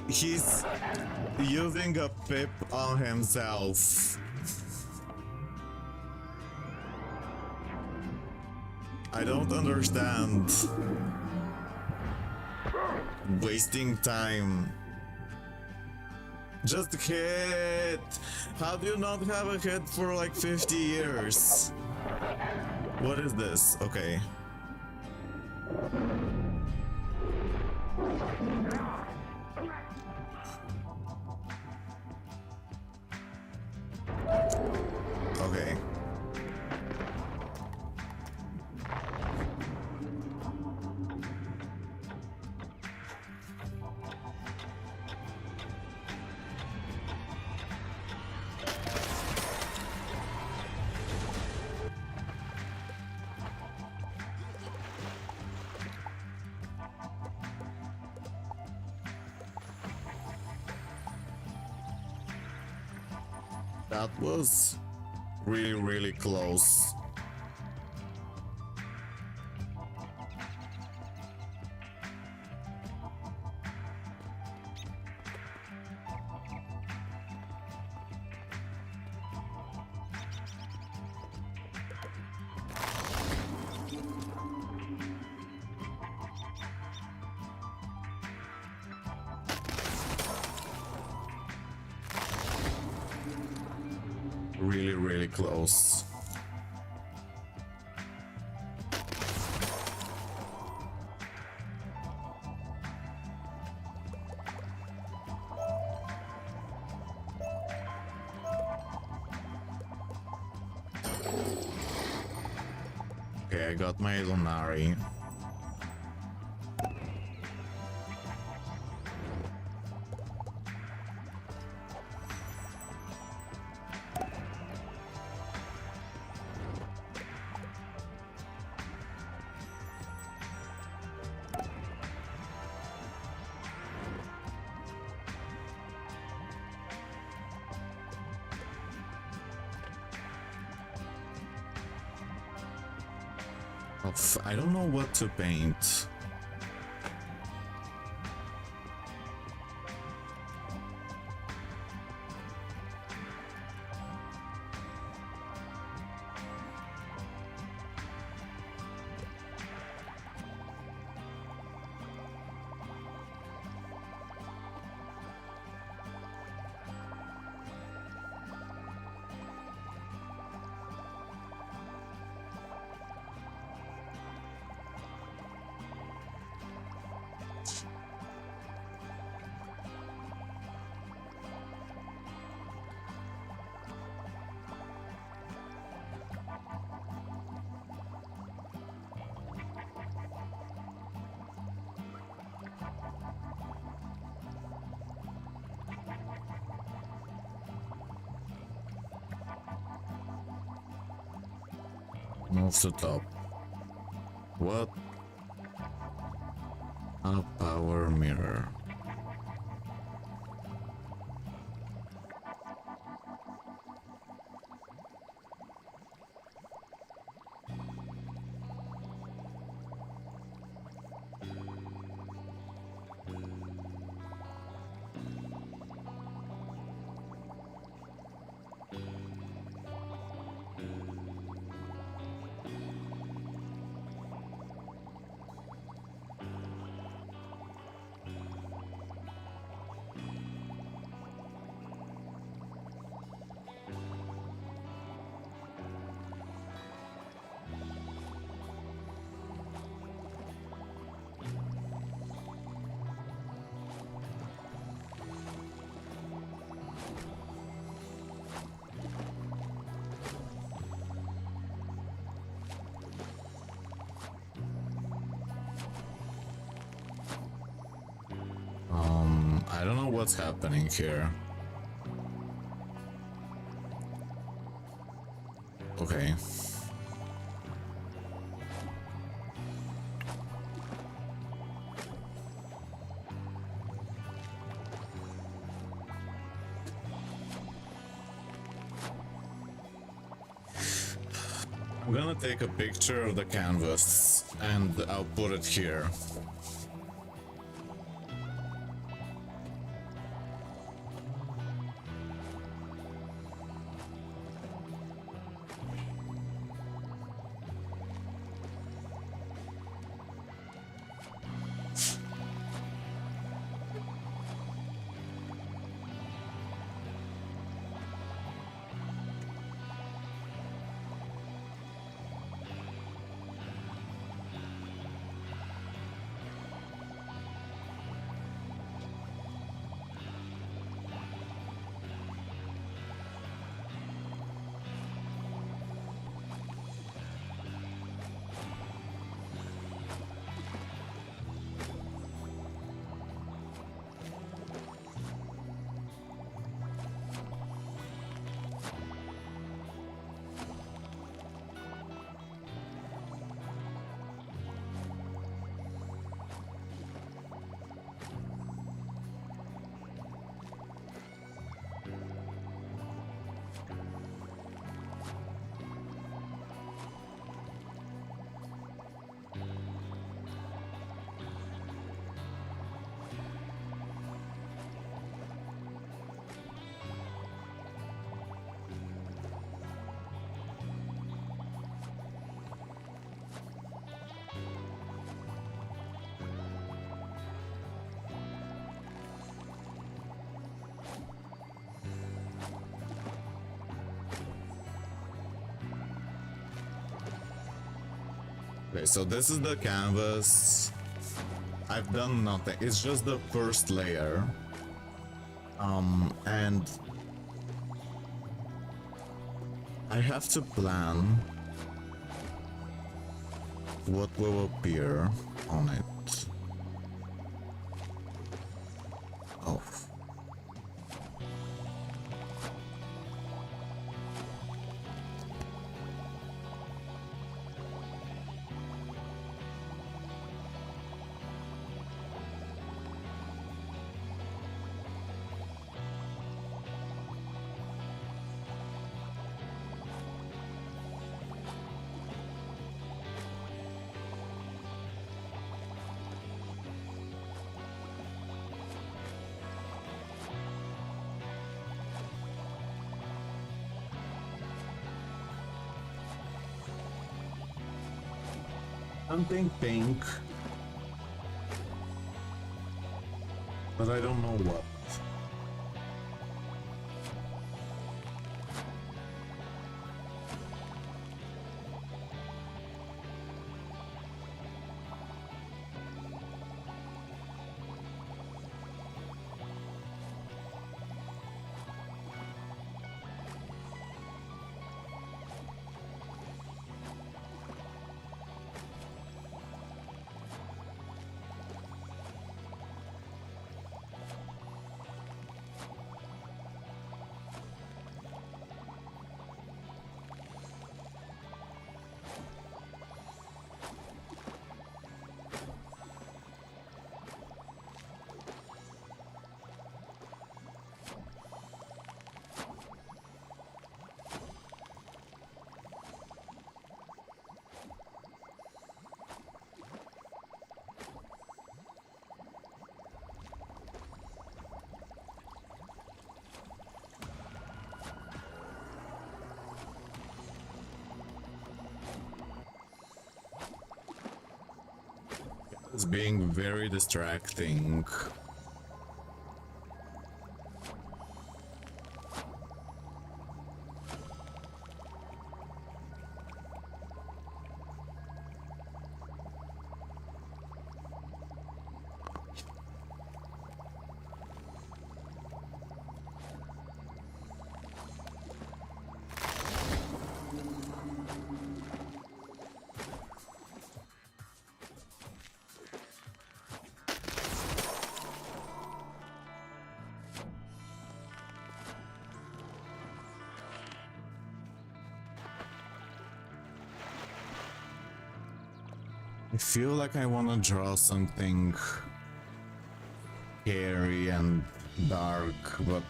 He's using a pip on himself. I don't understand. Wasting time. Just hit! How do you not have a hit for like 50 years? What is this? Okay. Okay. That was really, really close. Really, really close. Okay, I got my Lunari. I don't know what to paint. Move to top. What? A power mirror. I don't know what's happening here. Okay. I'm gonna take a picture of the canvas and I'll put it here. Okay, so this is the canvas. I've done nothing. It's just the first layer. And I have to plan what will appear on it. Oh. Something pink, but I don't know what. It's being very distracting. I feel like I want to draw something scary and dark, but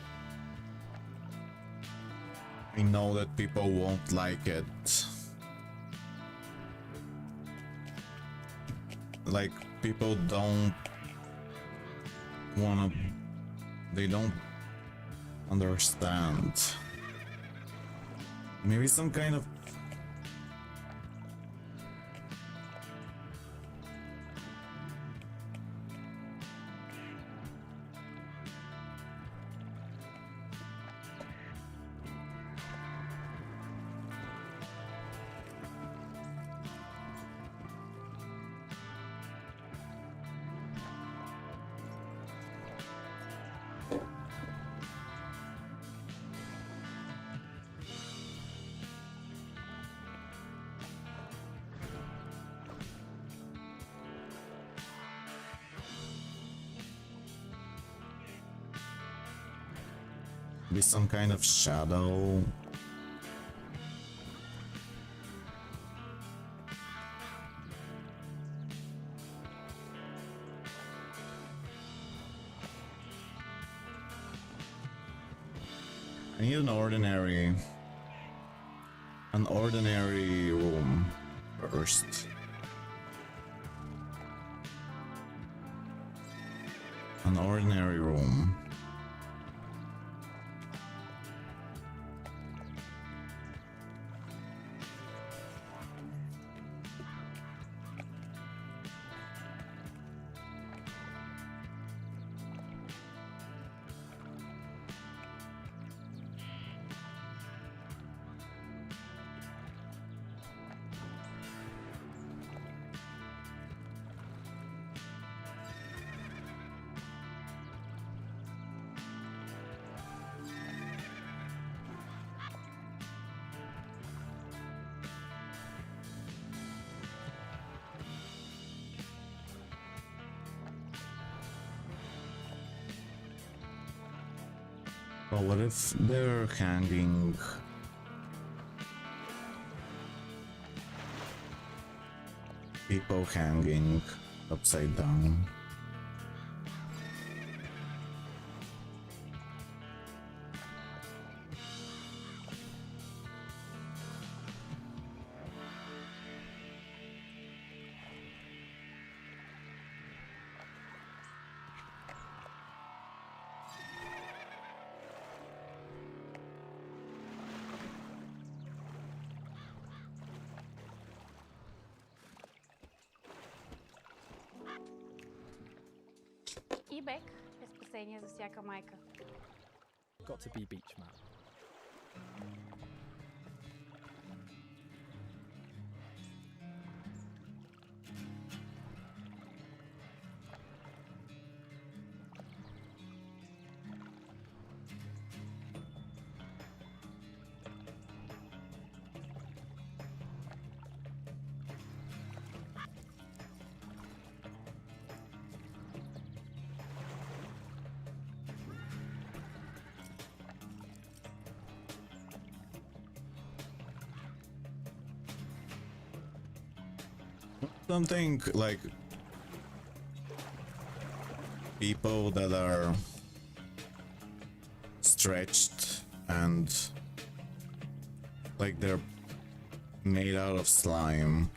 I know that people won't like it. Like, people don't wanna... They don't understand. Maybe some kind of... Be some kind of shadow. I need an ordinary room first. An ordinary room. But what if they're hanging? People hanging upside down. И бек е спасение за всяка майка. Got to be beach mat. Something like people that are stretched and like they're made out of slime.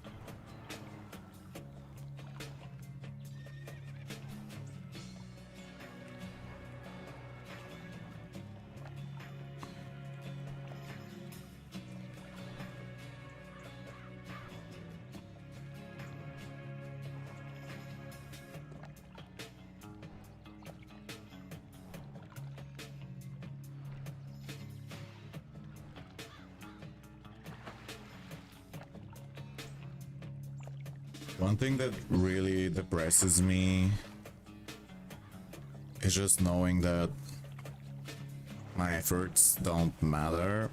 One thing that really depresses me is just knowing that my efforts don't matter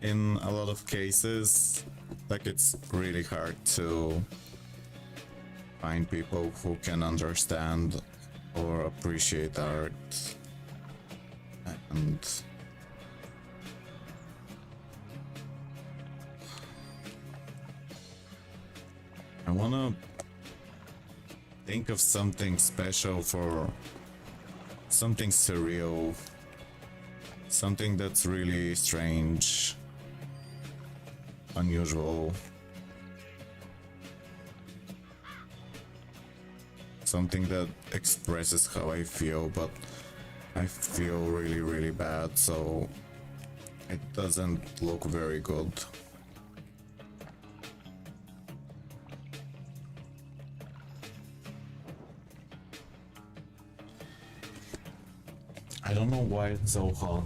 in a lot of cases. Like, it's really hard to find people who can understand or appreciate art, and I wanna think of something special, for something surreal, something that's really strange, unusual, something that expresses how I feel, but I feel really, really bad, so it doesn't look very good. I don't know why it's so hot.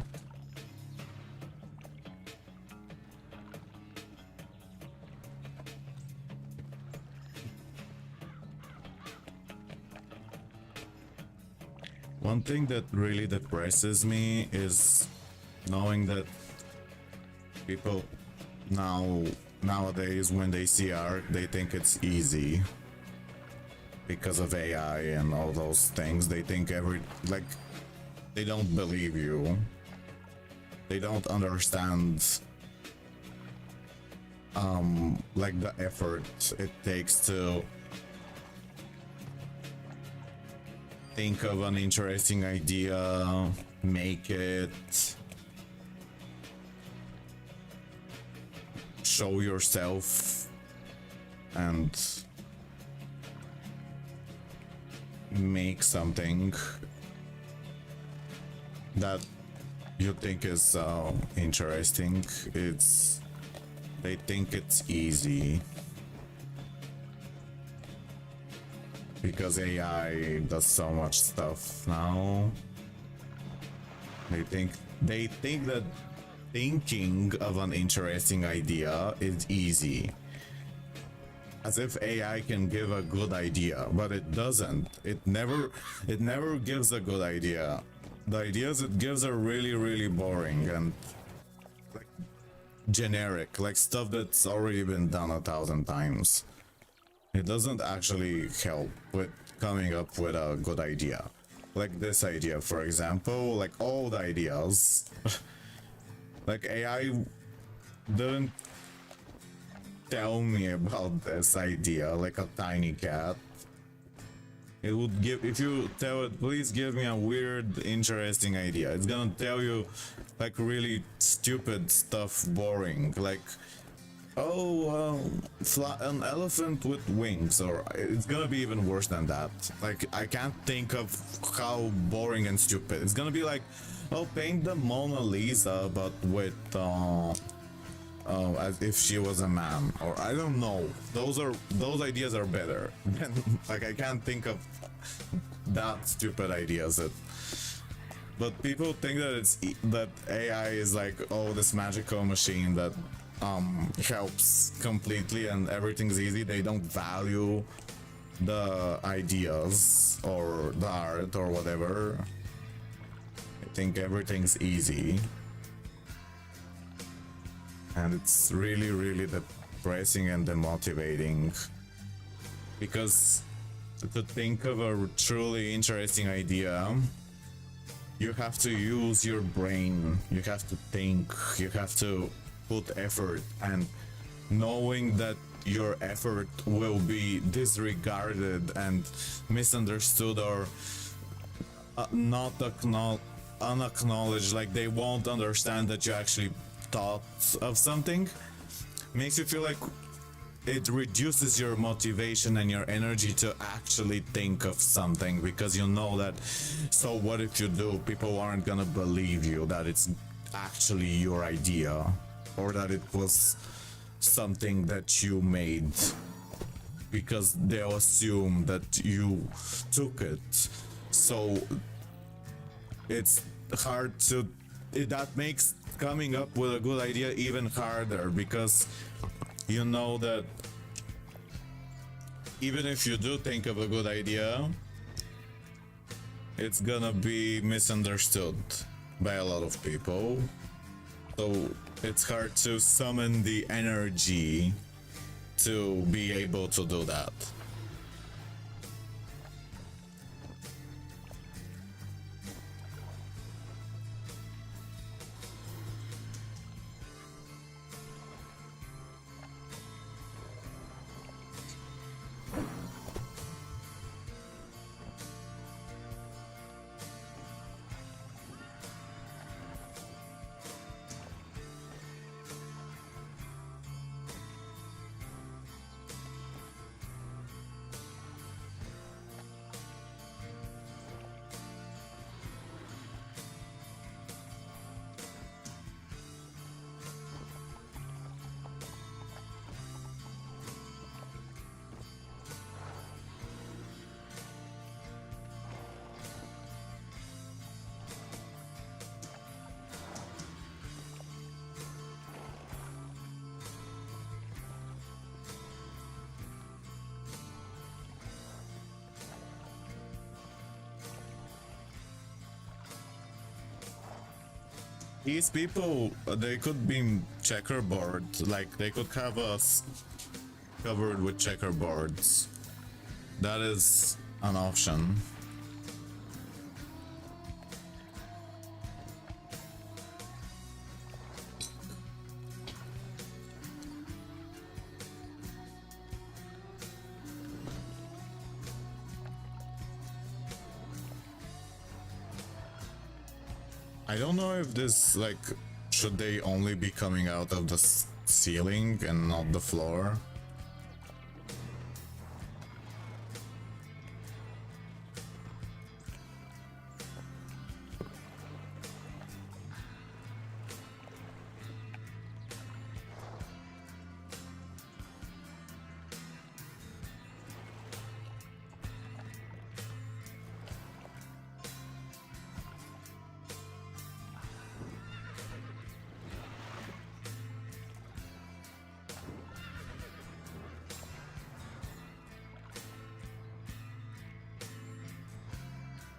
One thing that really depresses me is knowing that people nowadays, when they see art, they think it's easy because of AI and all those things. They think they don't believe you. They don't understand like the effort it takes to think of an interesting idea, make it, show yourself, and make something that you think is interesting. They think it's easy because AI does so much stuff now. They think that thinking of an interesting idea is easy, as if AI can give a good idea, but it doesn't. It never gives a good idea. The ideas it gives are really, really boring and like generic, like stuff that's already been done 1,000 times. It doesn't actually help with coming up with a good idea. Like this idea, for example, like all the ideas. Like AI didn't tell me about this idea, like a tiny cat. It would give, if you tell it, please give me a weird, interesting idea, it's gonna tell you like really stupid stuff, boring, like, oh, an elephant with wings, or it's gonna be even worse than that. Like, I can't think of how boring and stupid. It's gonna be like, oh, paint the Mona Lisa, but with, as if she was a man, or I don't know. Those ideas are better. Like, I can't think of that stupid ideas. But people think that that AI is like, oh, this magical machine that helps completely and everything's easy. They don't value the ideas or the art or whatever. I think everything's easy. And it's really, really depressing and demotivating, because to think of a truly interesting idea, you have to use your brain, you have to think, you have to put effort, and knowing that your effort will be disregarded and misunderstood or not unacknowledged, like they won't understand that you actually thought of something, makes you feel like it reduces your motivation and your energy to actually think of something, because you know that, so what if you do, people aren't gonna believe you that it's actually your idea, or that it was something that you made, because they'll assume that you took it. So it's hard to, that makes coming up with a good idea even harder, because you know that even if you do think of a good idea, it's gonna be misunderstood by a lot of people. So it's hard to summon the energy to be able to do that. These people, they could be checkerboard, like they could have us covered with checkerboards. That is an option. I don't know if this, like, should they only be coming out of the ceiling and not the floor?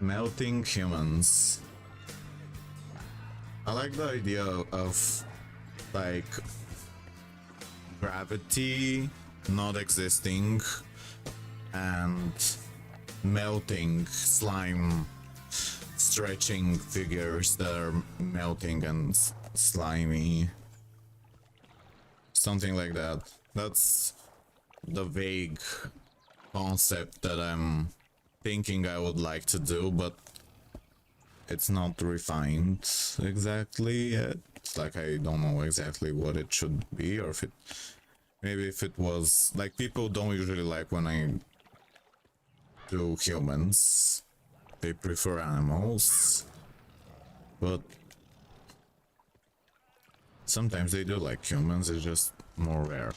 Melting humans. I like the idea of, like, gravity not existing and melting slime, stretching figures that are melting and slimy. Something like that. That's the vague concept that I'm thinking I would like to do, but it's not refined exactly yet. Like, I don't know exactly what it should be, or if it, maybe if it was, like, people don't usually like when I do humans, they prefer animals, but sometimes they do like humans, it's just more rare.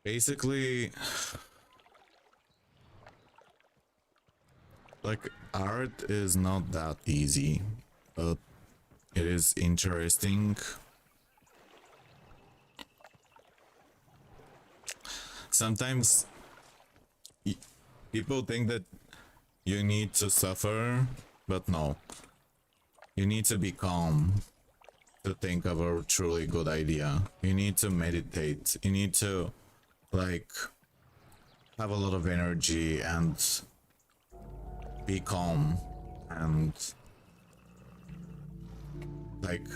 Basically, like, art is not that easy, but it is interesting. Sometimes people think that you need to suffer, but no. You need to be calm to think of a truly good idea. You need to meditate. You need to, like, have a lot of energy and be calm and, like,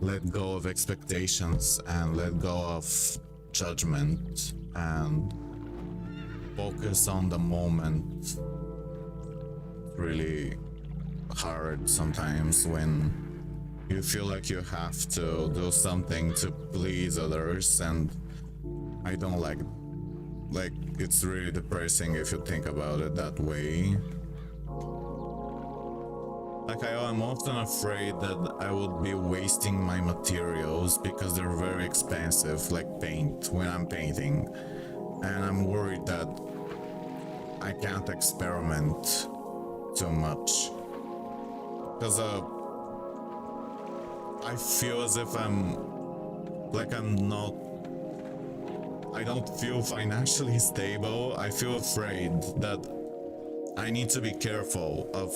let go of expectations and let go of judgment and focus on the moment. Really hard sometimes when you feel like you have to do something to please others, and I don't like it's really depressing if you think about it that way. Like, I'm often afraid that I would be wasting my materials because they're very expensive, like paint, when I'm painting. and I'm worried that I can't experiment too much. Because I feel as if I don't feel financially stable. I feel afraid that I need to be careful of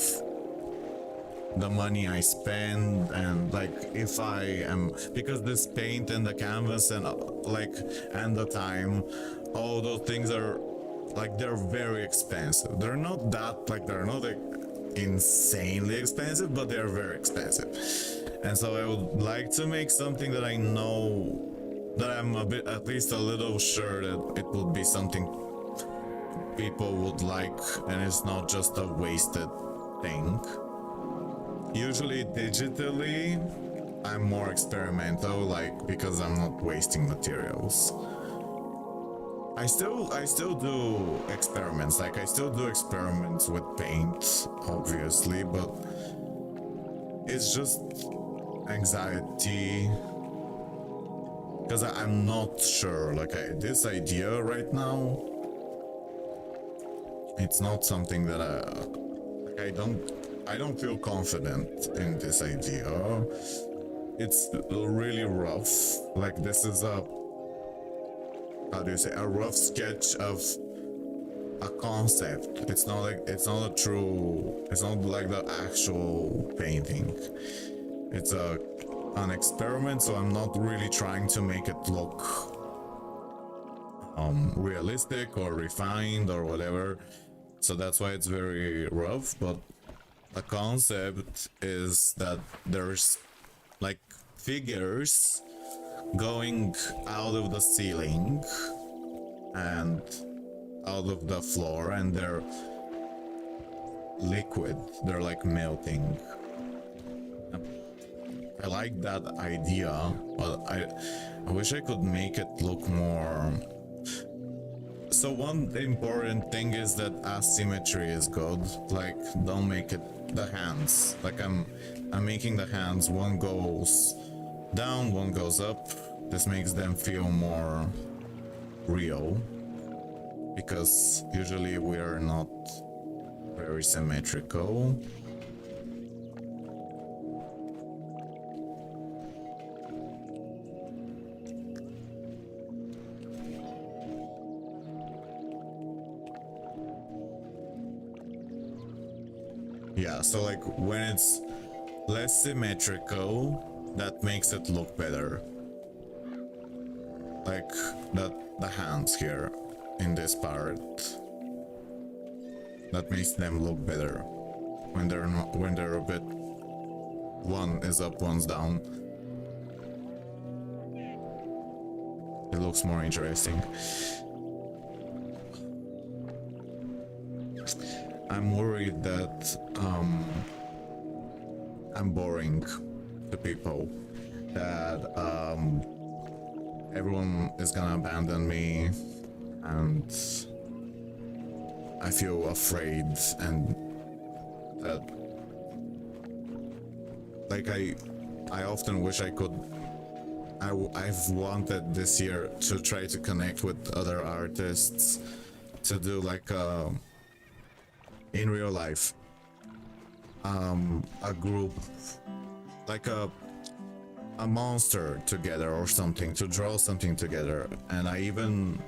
the money I spend, and like if I am, because this paint and the canvas and and the time, all those things are like, they're very expensive. They're not insanely expensive, but they're very expensive. And so I would like to make something that I know that I'm at least a little sure that it will be something people would like, and it's not just a wasted thing. Usually digitally, I'm more experimental, like, because I'm not wasting materials. I still do experiments, like I still do experiments with paint, obviously, but it's just anxiety, because I'm not sure, like this idea right now, it's not something that I don't feel confident in this idea. It's really rough. Like, this is a, how do you say, a rough sketch of a concept. It's not like it's not like the actual painting. It's an experiment, so I'm not really trying to make it look realistic or refined or whatever. So that's why it's very rough, but the concept is that there's like figures going out of the ceiling and out of the floor, and they're liquid, they're like melting. I like that idea, but I wish I could make it look more. So one important thing is that asymmetry is good. Like, don't make it the hands. Like, I'm making the hands, one goes down, one goes up. This makes them feel more real, because usually we are not very symmetrical. Yeah, so like when it's less symmetrical, that makes it look better. Like the hands here in this part, that makes them look better when they're a bit, one is up, one's down. It looks more interesting. I'm worried that I'm boring to people, that everyone is gonna abandon me, and I feel afraid, and that, like, I often wish I could. I've wanted this year to try to connect with other artists, to do like in real life, a group, like a monster together or something, to draw something together. And I even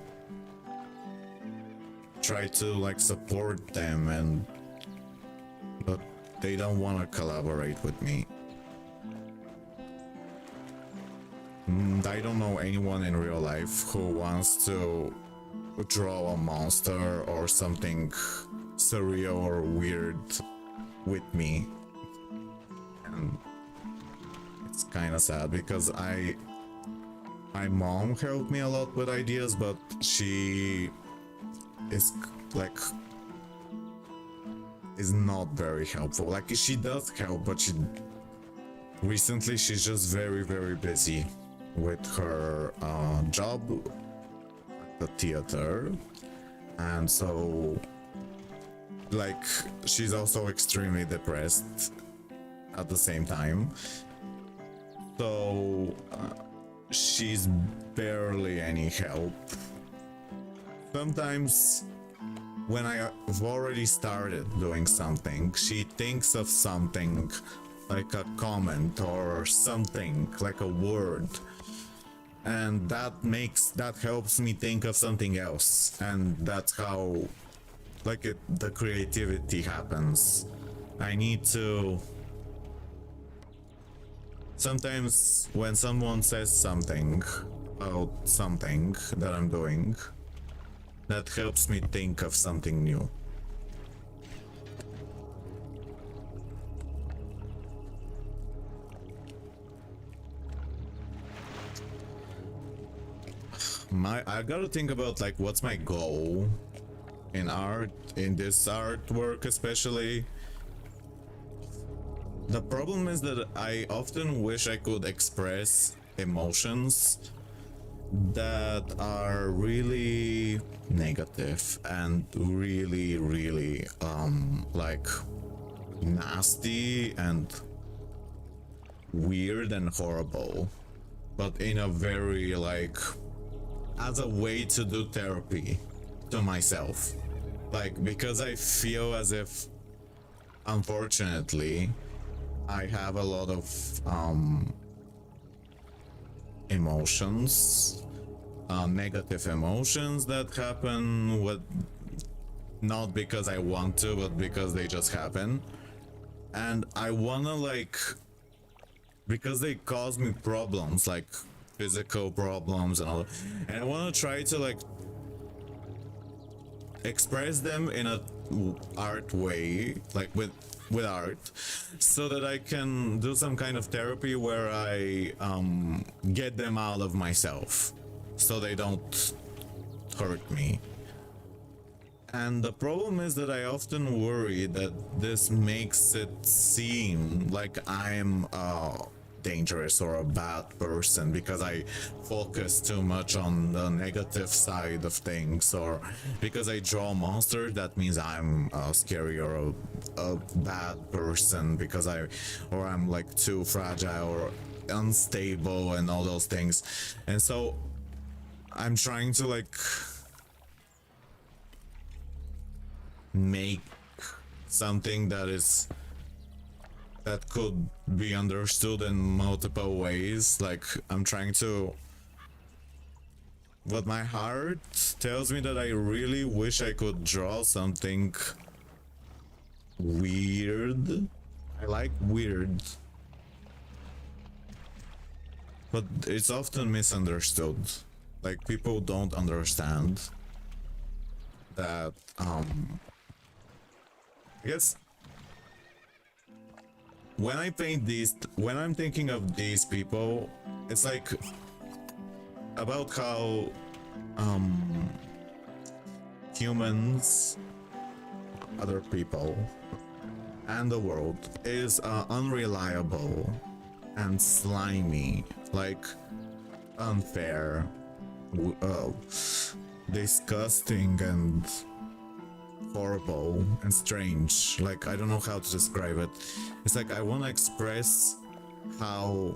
try to like support them, but they don't want to collaborate with me. I don't know anyone in real life who wants to draw a monster or something surreal or weird with me, and it's kind of sad, because my mom helped me a lot with ideas, but she is like is not very helpful. Like, she does help, but recently she's just very, very busy with her job at the theater, and so like she's also extremely depressed at the same time, so she's barely any help sometimes when I've already started doing something, she thinks of something like a comment or something like a word, and that helps me think of something else, and that's how the creativity happens. I need to sometimes when someone says something about something that I'm doing, that helps me think of something new. I gotta think about like what's my goal in art, in this artwork especially. The problem is that I often wish I could express emotions that are really negative and really like nasty and weird and horrible, but in a very like as a way to do therapy to myself, like because I feel as if unfortunately I have a lot of emotions, negative emotions that happen with not because I want to, but because they just happen, and I wanna like, because they cause me problems like physical problems and all, and I wanna try to like express them in a art way, like with art, so that I can do some kind of therapy where I get them out of myself so they don't hurt me. And the problem is that I often worry that this makes it seem like I'm dangerous or a bad person because I focus too much on the negative side of things, or because I draw monsters that means I'm scary or a bad person because I'm like too fragile or unstable and all those things. And so I'm trying to like make something that could be understood in multiple ways. Like I'm trying to, but my heart tells me that I really wish I could draw something weird. I like weird, but it's often misunderstood. Like people don't understand that I guess when I paint these, when I'm thinking of these people, it's like about how humans, other people, and the world is unreliable and slimy, like unfair, disgusting and horrible and strange. Like I don't know how to describe it. It's like I want to express how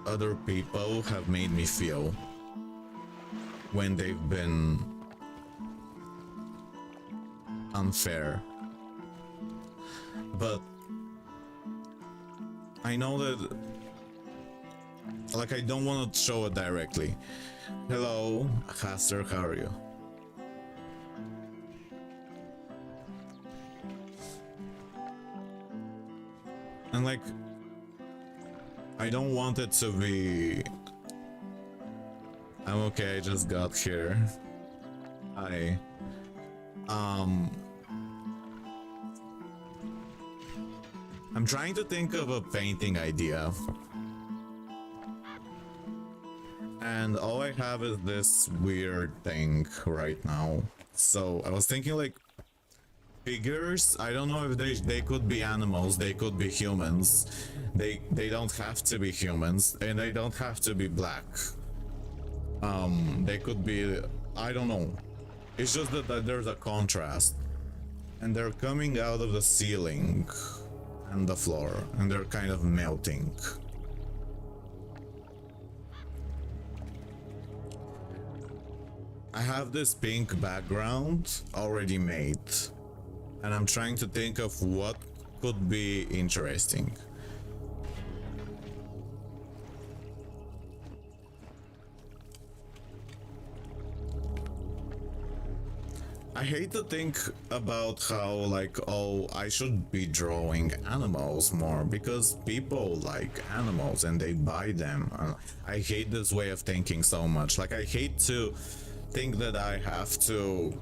other people have made me feel when they've been unfair, but I know that like I don't want to show it directly. Hello, Haster, how are you? And like I don't want it to be I'm okay, I just got here. Hi. I'm trying to think of a painting idea. And all I have is this weird thing right now. So I was thinking like figures. I don't know if they could be animals, they could be humans. They don't have to be humans, and they don't have to be black. They could be, I don't know. It's just that there's a contrast. And they're coming out of the ceiling and the floor, and they're kind of melting. I have this pink background already made, and I'm trying to think of what could be interesting. I hate to think about how, like, oh, I should be drawing animals more because people like animals and they buy them. I hate this way of thinking so much. Like, I hate to think that I have to,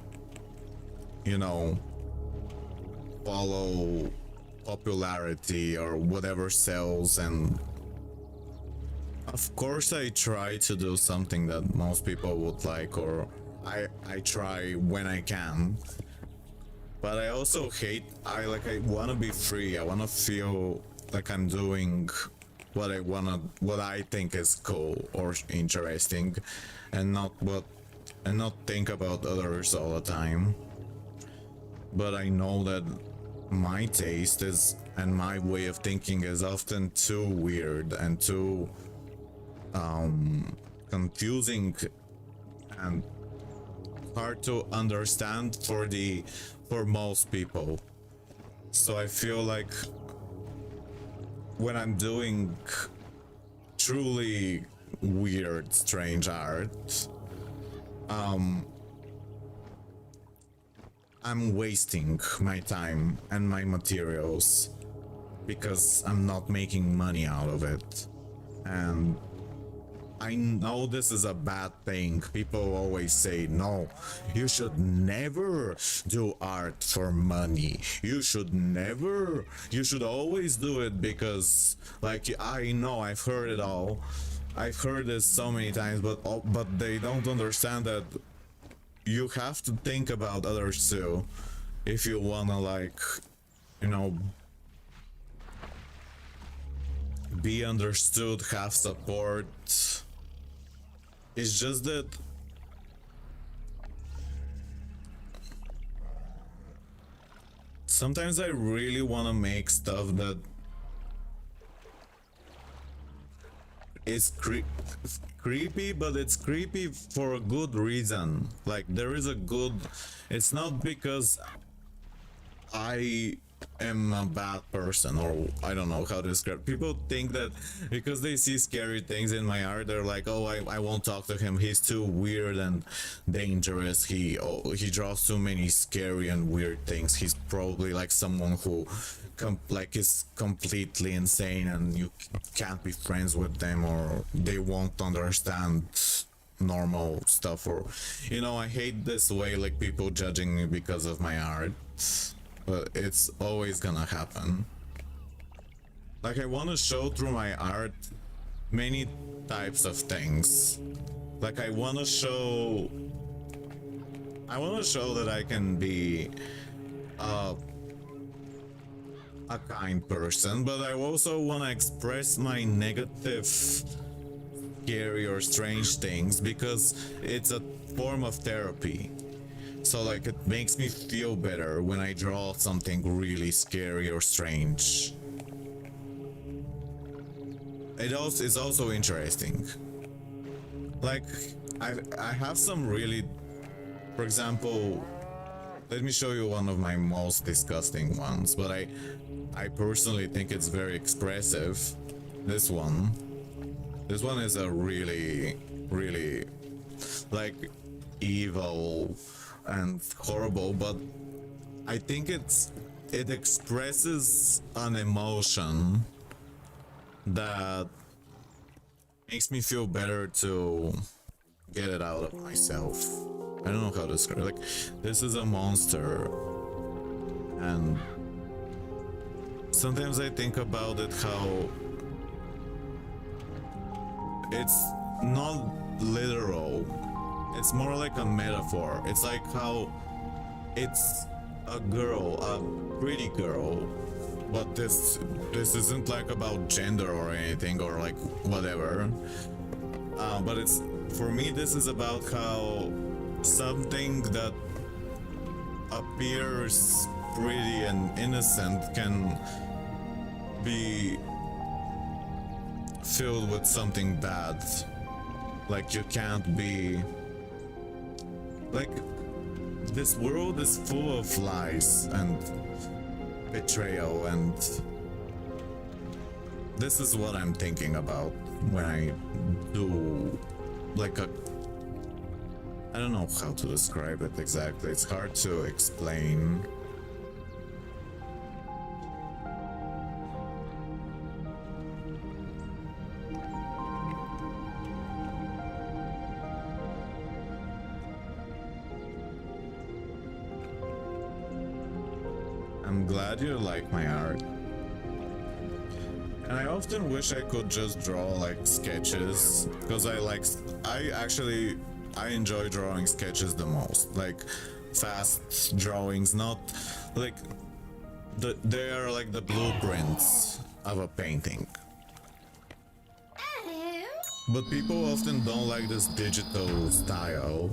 you know, follow popularity or whatever sells. And of course I try to do something that most people would like, or I try when I can, but I also hate, I want to be free. I want to feel like I'm doing what I think is cool or interesting, and not think about others all the time. But I know that my taste is, and my way of thinking is often too weird and too confusing and hard to understand for most people. So I feel like when I'm doing truly weird, strange art, I'm wasting my time and my materials because I'm not making money out of it. And I know this is a bad thing. People always say, no, you should never do art for money. You should always do it because, like, I know I've heard it all. I've heard this so many times, but they don't understand that you have to think about others too if you wanna, like, you know, be understood, have support. It's just that sometimes I really want to make stuff that is creepy, but it's creepy for a good reason. Like, there is a good, it's not because I am a bad person, or I don't know how to describe. People think that because they see scary things in my art, they're like, oh, I won't talk to him, he's too weird and dangerous, he draws too many scary and weird things, he's probably like someone who is completely insane and you can't be friends with them, or they won't understand normal stuff, or, you know, I hate this way, like, people judging me because of my art. But it's always gonna happen. Like, I want to show through my art many types of things. Like, I want to show that I can be a kind person, but I also want to express my negative, scary or strange things because it's a form of therapy. So, like, it makes me feel better when I draw something really scary or strange. It also is also interesting. Like, I have some really, for example, let me show you one of my most disgusting ones, but I personally think it's very expressive. This one is a really, really, like, evil and horrible, but I think it expresses an emotion that makes me feel better to get it out of myself. I don't know how to describe it. Like, this is a monster, and sometimes I think about it, how it's not literal. It's more like a metaphor. It's like how it's a girl, a pretty girl, but this isn't like about gender or anything, or like whatever. But it's, for me, this is about how something that appears pretty and innocent can be filled with something bad. Like, you can't be Like, this world is full of lies and betrayal, and this is what I'm thinking about when I do like a, I don't know how to describe it exactly. It's hard to explain. I'm glad you like my art. And I often wish I could just draw like sketches, because I enjoy drawing sketches the most. Like fast drawings, not like they are like the blueprints of a painting. But people often don't like this digital style,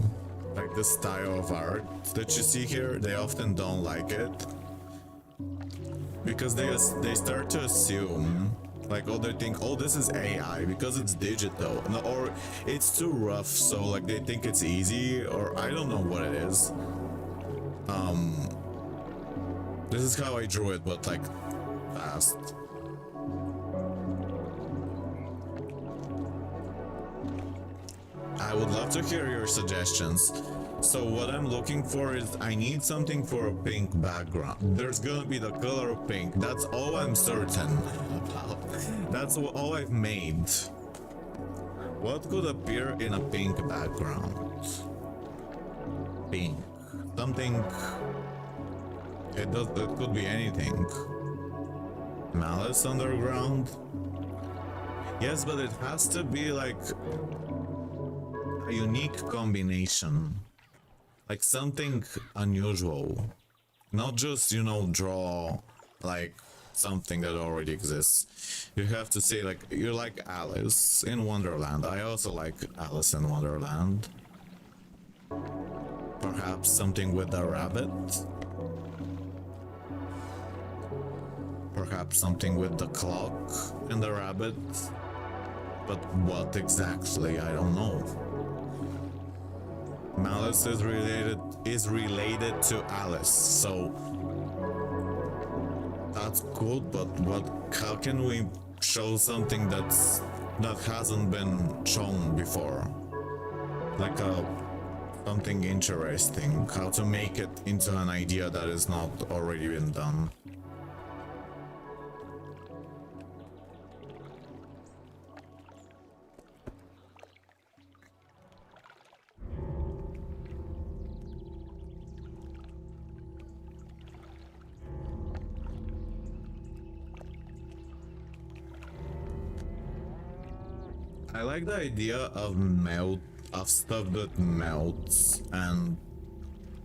like this style of art that you see here. They often don't like it because they start to assume, like, oh, they think, oh, this is AI because it's digital, no, or it's too rough, so like they think it's easy, or I don't know what it is. This is how I drew it, but like fast. I would love to hear your suggestions. So what I'm looking for is, I need something for a pink background. There's gonna be the color of pink. That's all I'm certain about. That's all I've made. What could appear in a pink background? Pink. Something. It could be anything. Malice Underground? Yes, but it has to be like a unique combination. Like something unusual. Not just, you know, draw like something that already exists. You have to say, like, you're like Alice in Wonderland. I also like Alice in Wonderland. Perhaps something with a rabbit? Perhaps something with the clock and the rabbit? But what exactly? I don't know. Malice is related to Alice, so that's good, but how can we show something that hasn't been shown before? Like something interesting, how to make it into an idea that is not already been done. I like the idea of stuff that melts and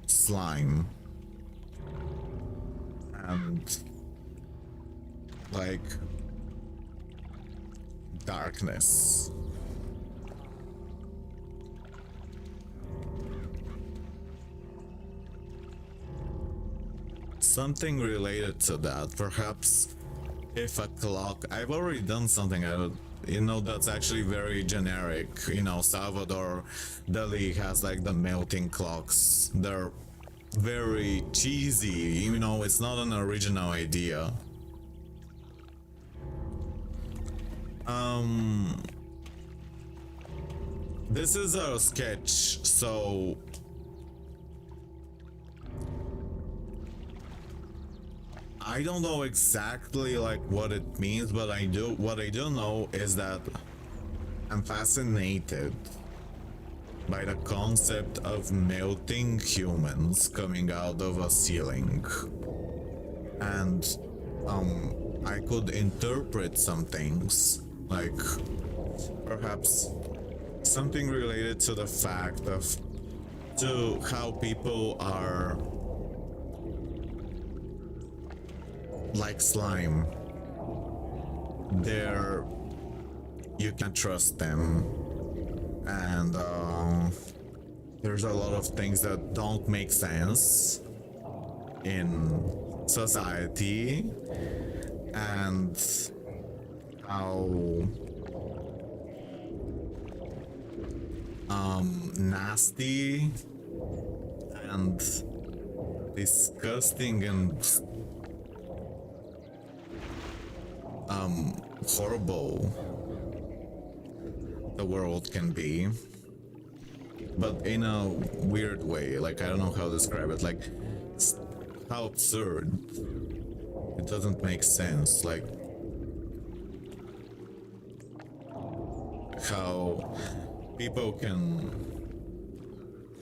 slime and like darkness. Something related to that, perhaps if a clock. I've already done something, you know, that's actually very generic. You know, Salvador Dali has like the melting clocks. They're very cheesy, you know, it's not an original idea. This is a sketch, so I don't know exactly like what it means, but what I do know is that I'm fascinated by the concept of melting humans coming out of a ceiling. And I could interpret some things, like perhaps something related to the fact to how people are like slime. You can't trust them, and there's a lot of things that don't make sense in society, and how nasty and disgusting and horrible the world can be, but in a weird way. Like, I don't know how to describe it. Like, how absurd. It doesn't make sense. Like, how people can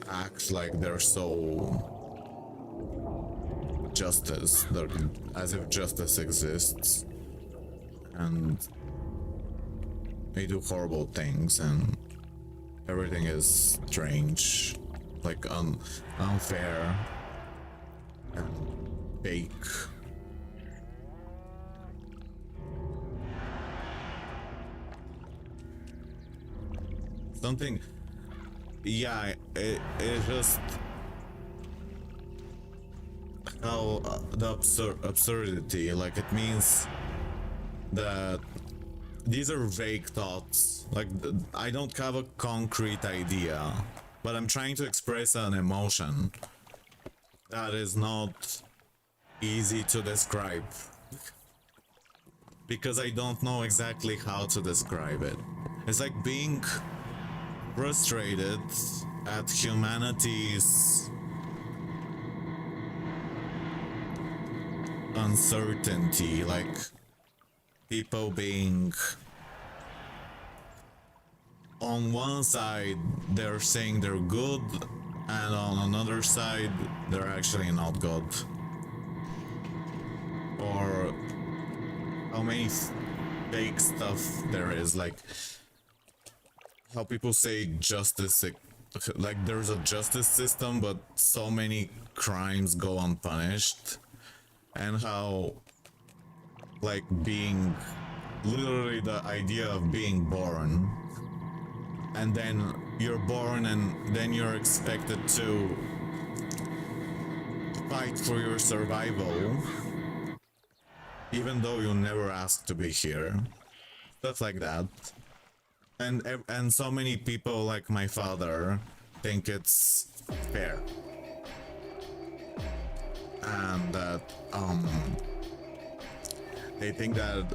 act like they're so justice, as if justice exists, and they do horrible things, and everything is strange, like unfair and fake. Something, yeah, it just how the absurdity, like, it means that these are vague thoughts. Like, I don't have a concrete idea, but I'm trying to express an emotion that is not easy to describe, because I don't know exactly how to describe it. It's like being frustrated at humanity's uncertainty, like people being on one side they're saying they're good, and on another side they're actually not good. Or how many fake stuff there is, like how people say justice, like there's a justice system but so many crimes go unpunished, and how, like, being literally the idea of being born, and then you're born and then you're expected to fight for your survival even though you never asked to be here, stuff like that. And so many people, like my father, think it's fair, and that they think that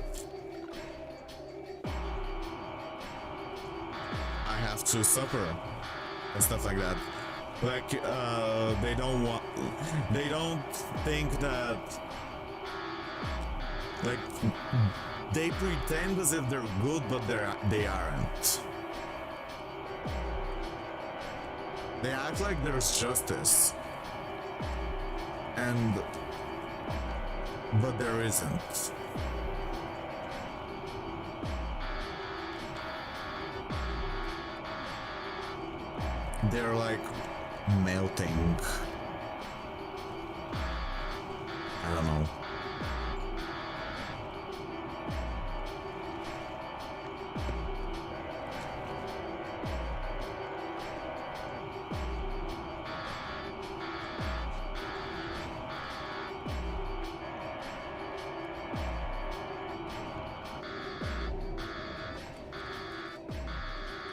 I have to suffer and stuff like that. Like, they don't think that, like, they pretend as if they're good, but they aren't. They act like there's justice, but there isn't. They're like melting. I don't know.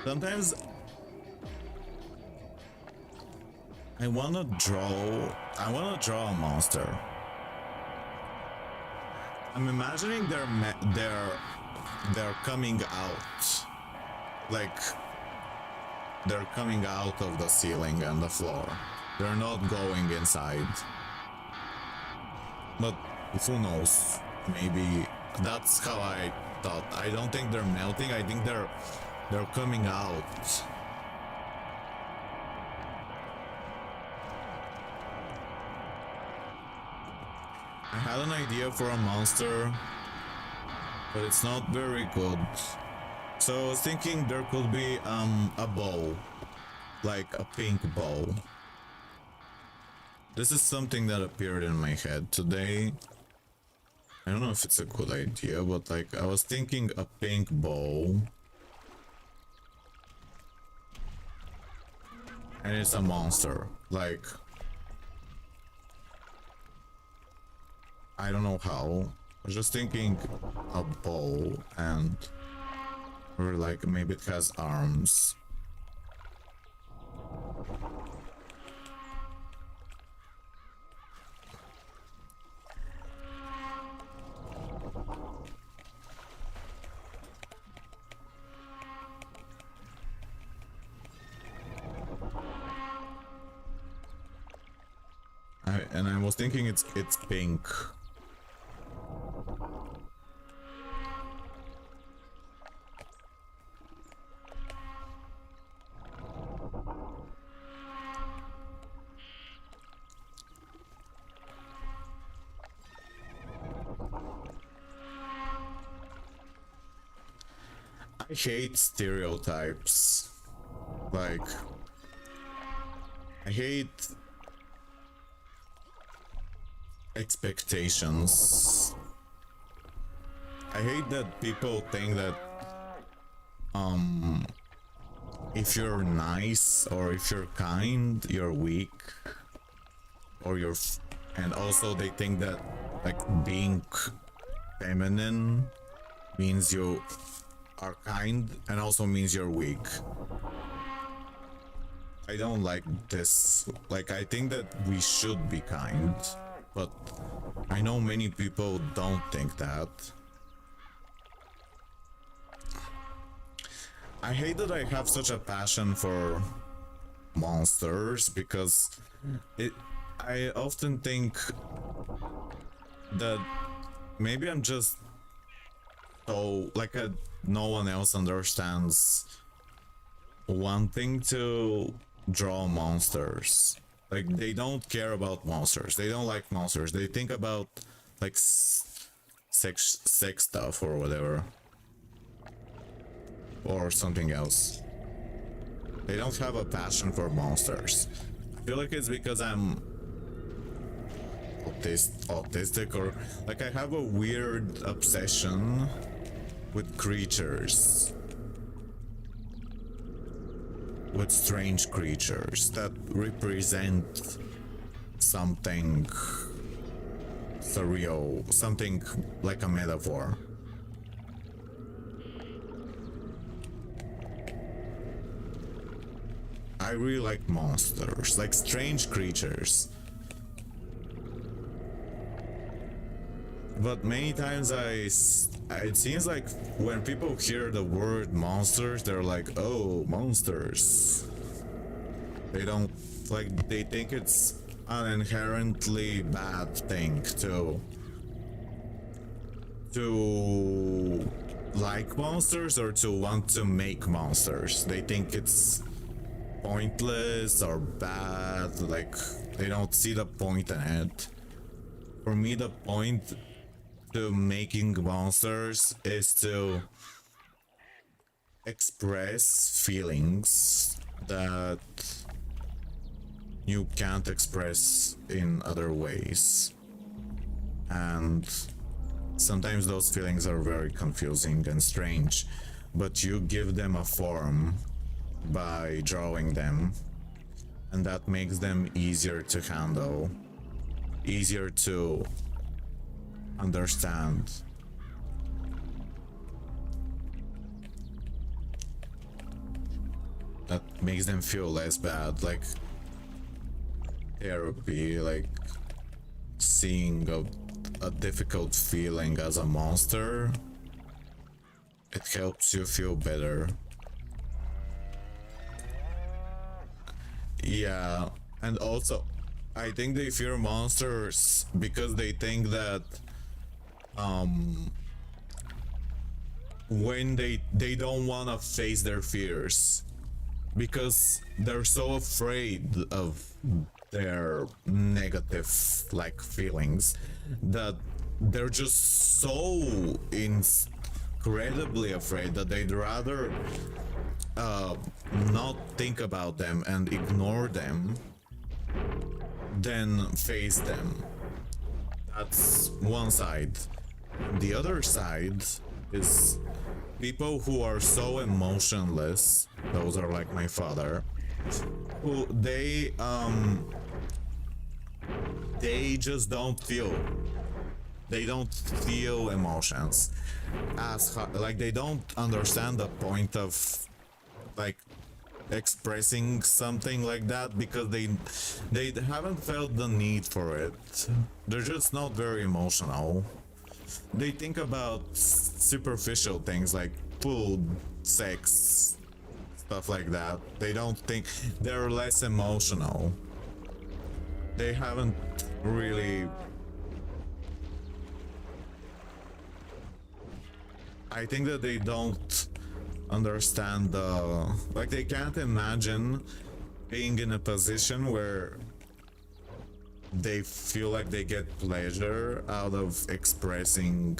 Sometimes I wanna draw a monster. I'm imagining they're coming out, like they're coming out of the ceiling and the floor. They're not going inside. But who knows? Maybe that's how I thought. I don't think they're melting. I think they're coming out. I had an idea for a monster, but it's not very good. So I was thinking there could be a bow, like a pink bow. This is something that appeared in my head today. I don't know if it's a good idea, but like I was thinking a pink bow. And it's a monster, like, I don't know how. I was just thinking a bow, and or like maybe it has arms. and I was thinking it's pink. I hate stereotypes. Like, I hate expectations. I hate that people think that if you're nice or if you're kind, you're weak, or and also they think that like being feminine means you are kind and also means you're weak. I don't like this. Like, I think that we should be kind, but I know many people don't think that. I hate that I have such a passion for monsters because I often think that maybe I'm just so like no one else understands wanting to draw monsters. Like, they don't care about monsters. They don't like monsters. They think about like sex stuff or whatever, or something else. They don't have a passion for monsters. I feel like it's because I'm autistic, or like I have a weird obsession with creatures, with strange creatures that represent something surreal, something like a metaphor. I really like monsters, like strange creatures. But many times it seems like when people hear the word monsters, they're like, oh, monsters. They don't, like, they think it's an inherently bad thing to like monsters or to want to make monsters. They think it's pointless or bad, like, they don't see the point in it. For me, the point to making monsters is to express feelings that you can't express in other ways, and sometimes those feelings are very confusing and strange, but you give them a form by drawing them, and that makes them easier to handle, easier to understand. That makes them feel less bad, like therapy, like seeing a difficult feeling as a monster. It helps you feel better. Yeah, and also I think they fear monsters because they think that when they don't want to face their fears because they're so afraid of their negative like feelings that they're just so incredibly afraid that they'd rather not think about them and ignore them than face them. That's one side. The other side is people who are so emotionless. Those are like my father, who they just don't feel. They don't feel emotions as like they don't understand the point of like expressing something like that because they haven't felt the need for it. They're just not very emotional. They think about superficial things like food, sex, stuff like that. They don't think, they're less emotional. They haven't really, I think that they don't understand the, like, they can't imagine being in a position where they feel like they get pleasure out of expressing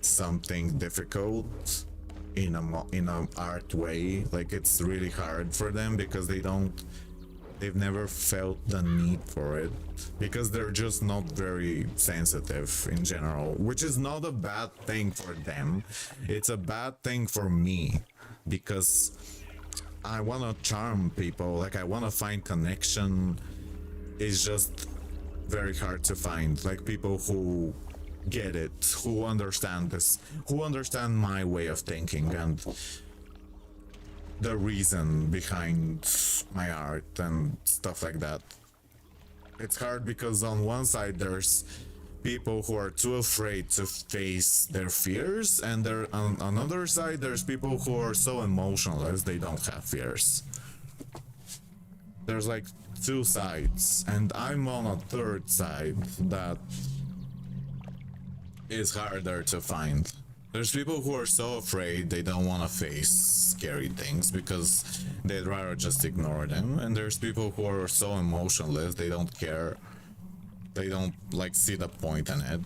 something difficult in a art way. Like, it's really hard for them because they've never felt the need for it, because they're just not very sensitive in general, which is not a bad thing for them. It's a bad thing for me, because I want to charm people, like I want to find connection. It's just very hard to find, like, people who get it, who understand this, who understand my way of thinking and the reason behind my art and stuff like that. It's hard because on one side there's people who are too afraid to face their fears, and there on another side there's people who are so emotionless they don't have fears. There's like two sides, and I'm on a third side that is harder to find. There's people who are so afraid they don't want to face scary things because they'd rather just ignore them, and there's people who are so emotionless they don't care. They don't like see the point in it.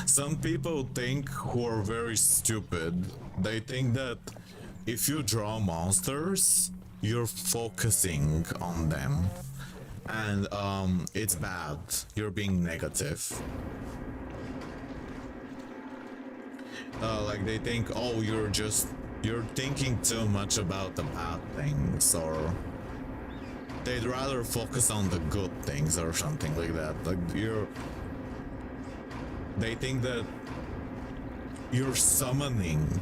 Some people think, who are very stupid, they think that if you draw monsters, you're focusing on them, and it's bad. You're being negative. Like they think, oh, you're thinking too much about the bad things, or they'd rather focus on the good things or something like that. Like they think that you're summoning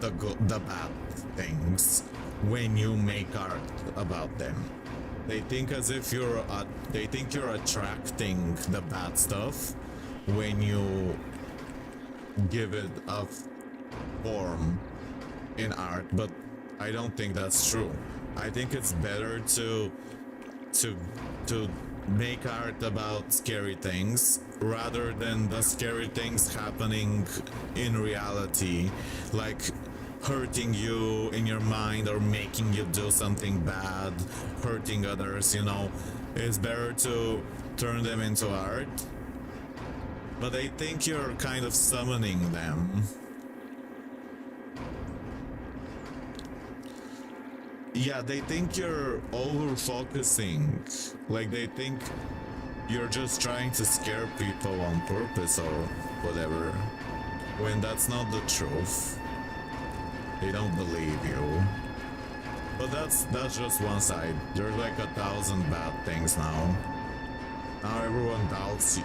the bad things when you make art about them. They think as if they think you're attracting the bad stuff when you give it a form in art, but I don't think that's true. I think it's better to make art about scary things rather than the scary things happening in reality, like hurting you in your mind or making you do something bad, hurting others, you know. It's better to turn them into art. But I think you're kind of summoning them. Yeah, they think you're over-focusing. Like, they think you're just trying to scare people on purpose or whatever, when that's not the truth. They don't believe you. But that's just one side. There's like 1,000 bad things now. Now everyone doubts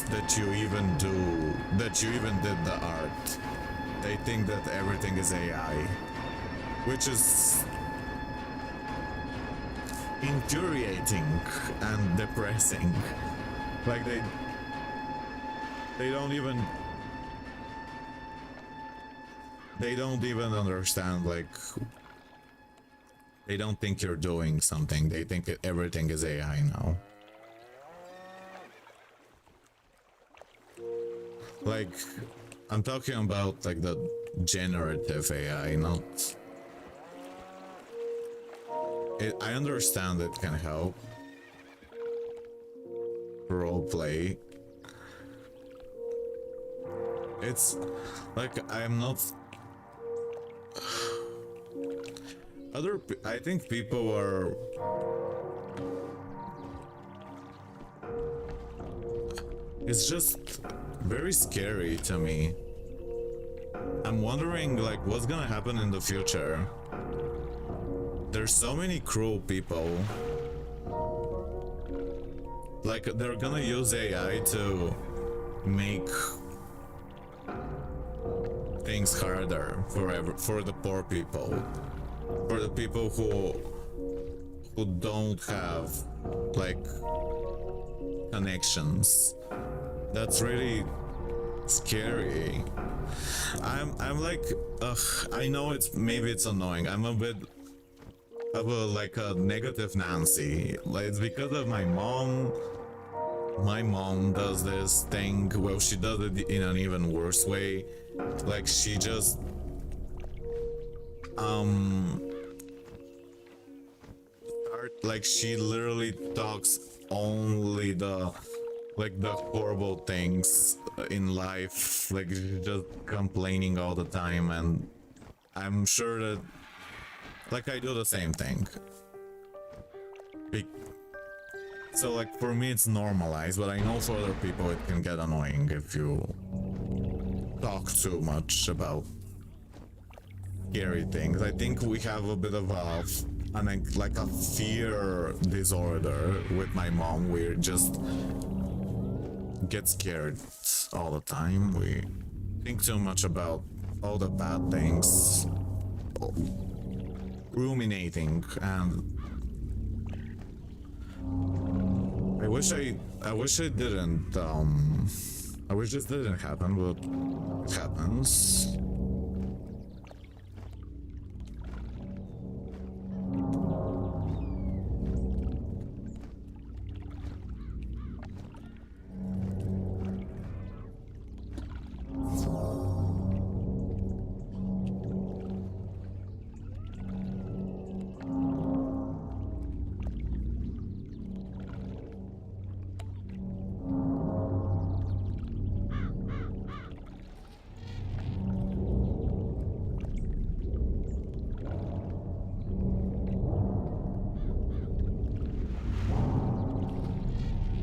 that you even did the art. They think that everything is AI, which is infuriating and depressing. Like they don't even understand, like, they don't think you're doing something. They think that everything is AI now. Like, I'm talking about like the generative AI, not... I understand it can help roleplay. It's like, I'm not... I think people are... It's just very scary to me. I'm wondering, like, what's gonna happen in the future. There's so many cruel people. Like, they're gonna use AI to make things harder for the poor people, for the people who don't have like connections. That's really Scary. I'm like, ugh, I know maybe it's annoying. I'm a bit of a negative Nancy. Like, it's because of my mom. My mom does this thing. Well, she does it in an even worse way. Like, she just like she literally talks only the horrible things in life. Like, she's just complaining all the time, and I'm sure that like I do the same thing. So like for me it's normalized, but I know for other people it can get annoying if you talk too much about scary things. I think we have a bit of a fear disorder with my mom. We just get scared all the time. We think too much about all the bad things, ruminating, and I wish it didn't. I wish this didn't happen, but it happens.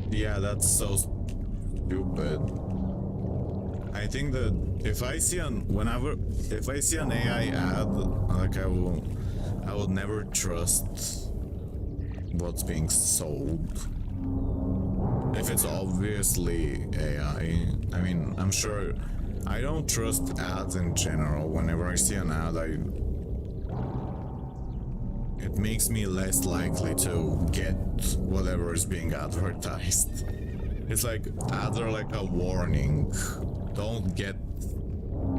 Yeah, that's so stupid. I think that if I see an AI ad, like I will never trust what's being sold. If it's obviously AI, I mean, I'm sure I don't trust ads in general. Whenever I see an ad, it makes me less likely to get whatever is being advertised. It's like ads are like a warning. Don't get,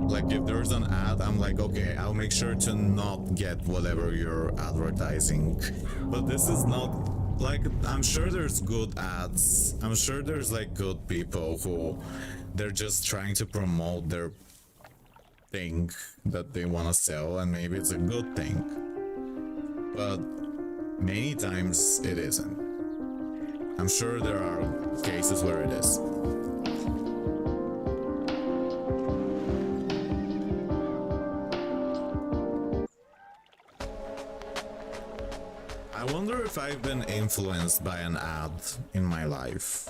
like, if there's an ad, I'm like, okay, I'll make sure to not get whatever you're advertising. But this is not, like, I'm sure there's good ads. I'm sure there's like good people who they're just trying to promote their thing that they want to sell, and maybe it's a good thing. But many times it isn't. I'm sure there are cases where it is. I wonder if I've been influenced by an ad in my life.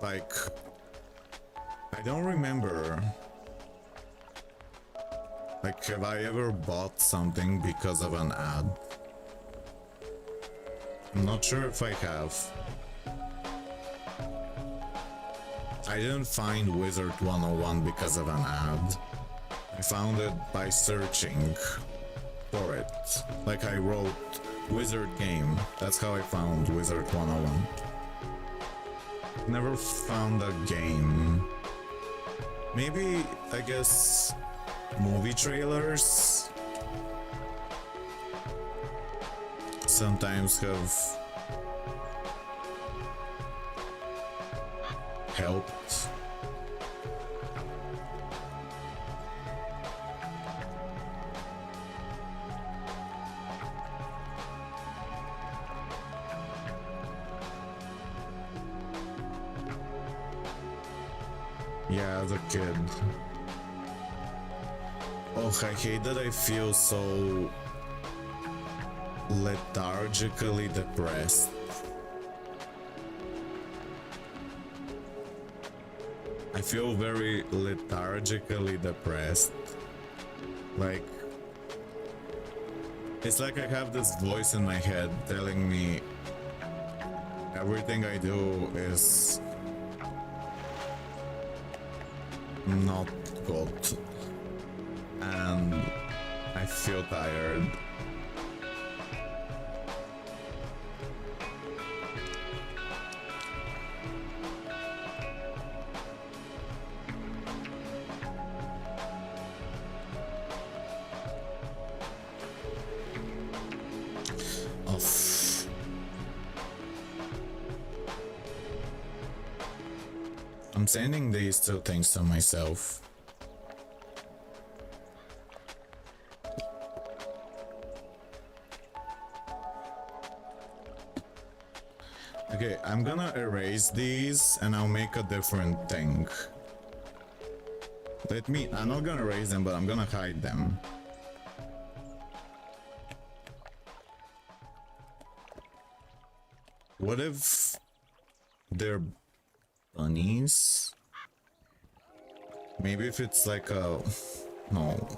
Like, I don't remember. Like, have I ever bought something because of an ad? I'm not sure if I have. I didn't find WIZARD101 because of an ad. I found it by searching for it. Like, I wrote Wizard game. That's how I found WIZARD101. Never found a game. Maybe, I guess, movie trailers sometimes have helped. Yeah, as a kid. Oh, I hate that I feel so lethargically depressed. I feel very lethargically depressed. Like, it's like I have this voice in my head telling me everything I do is not good, and I feel tired. I'm sending these two things to myself. Okay, I'm gonna erase these and I'll make a different thing. I'm not gonna erase them, but I'm gonna hide them. What if they're bunnies? Maybe if it's like a... No.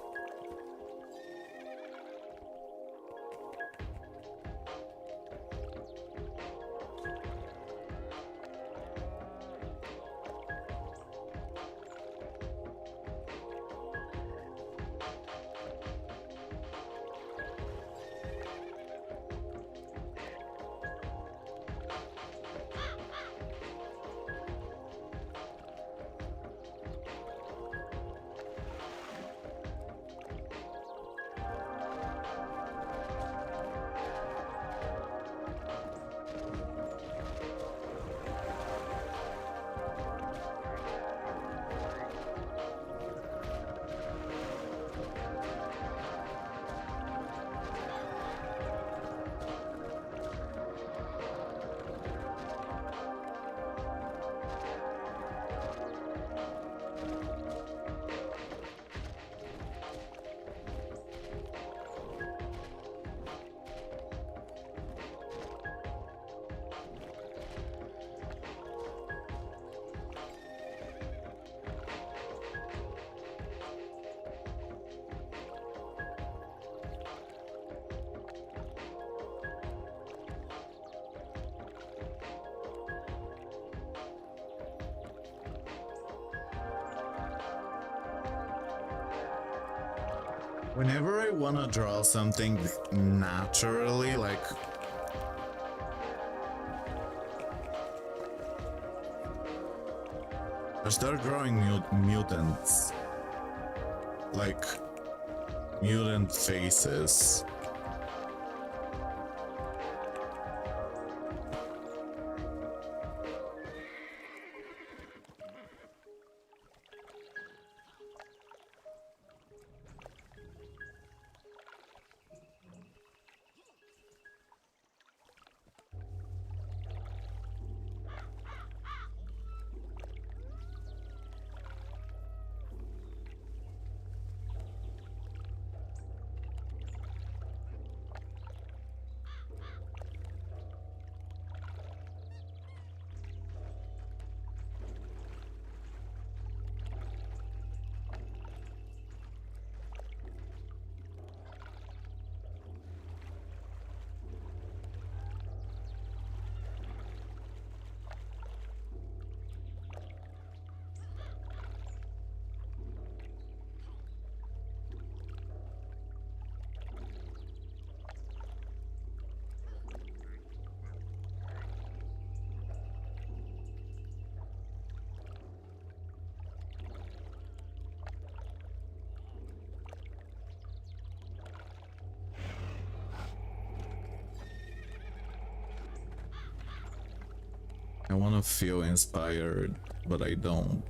Whenever I want to draw something naturally, like... I start drawing mutants. Like... mutant faces. I want to feel inspired, but I don't.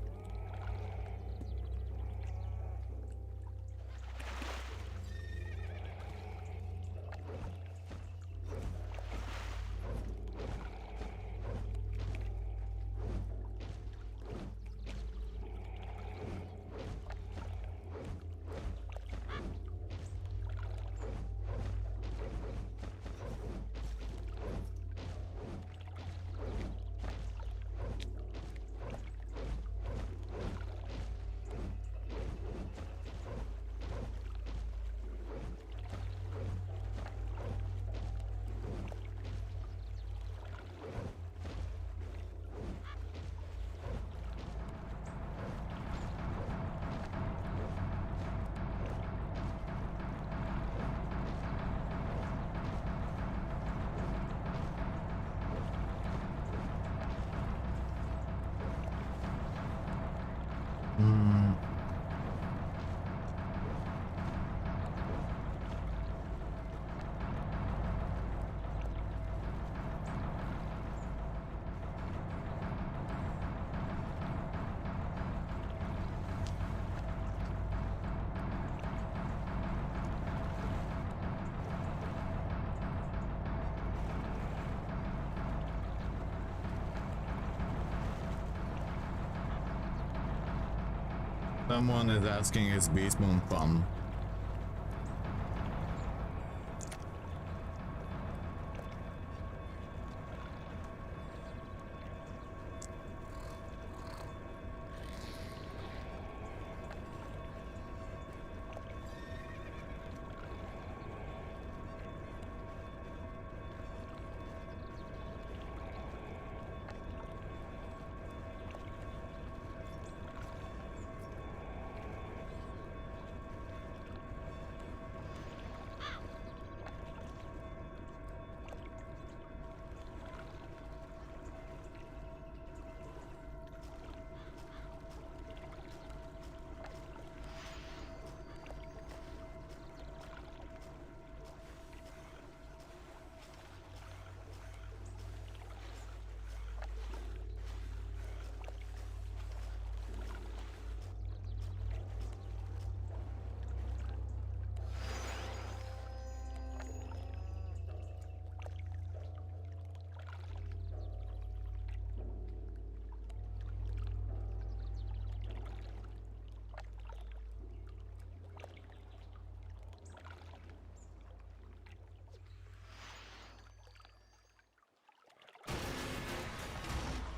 Someone is asking, is Beastmoon fun?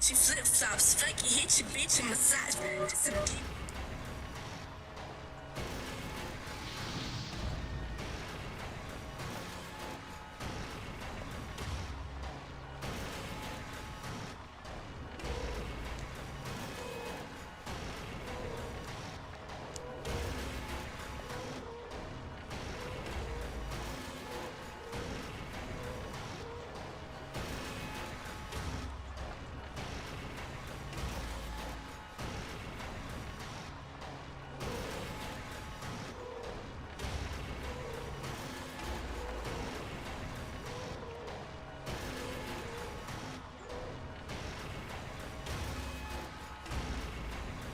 She flip flops, funky hit your bitch and massage.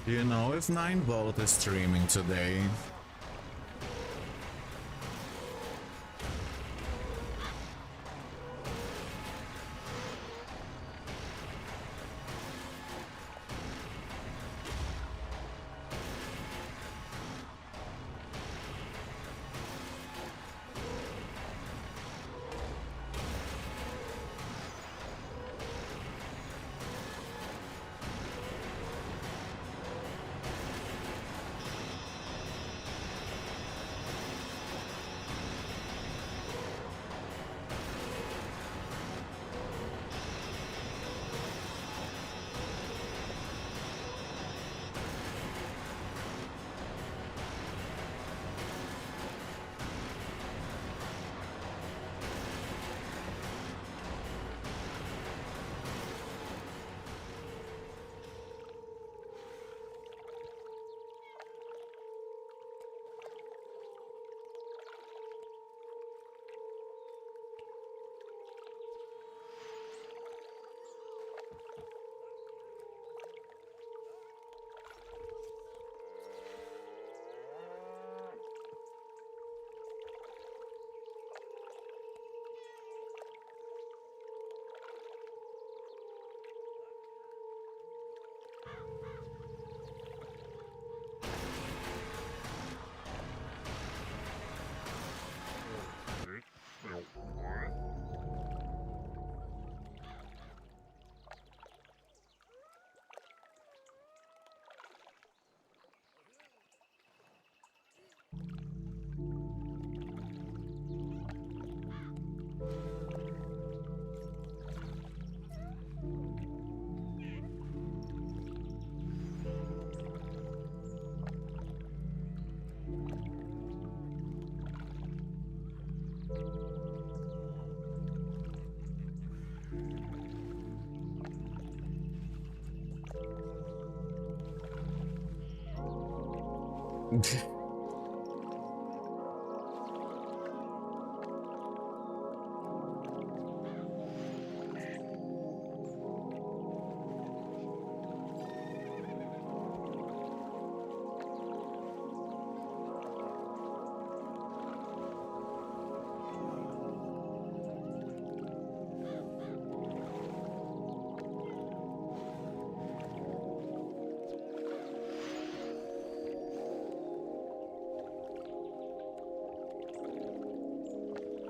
Do you know if 9volt is streaming today?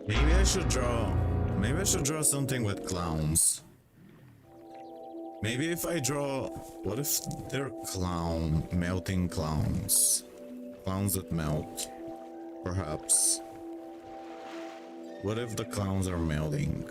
Maybe I should draw. Maybe I should draw something with clowns. Maybe if I draw. What if they're melting clowns? Clowns that melt. Perhaps. What if the clowns are melting?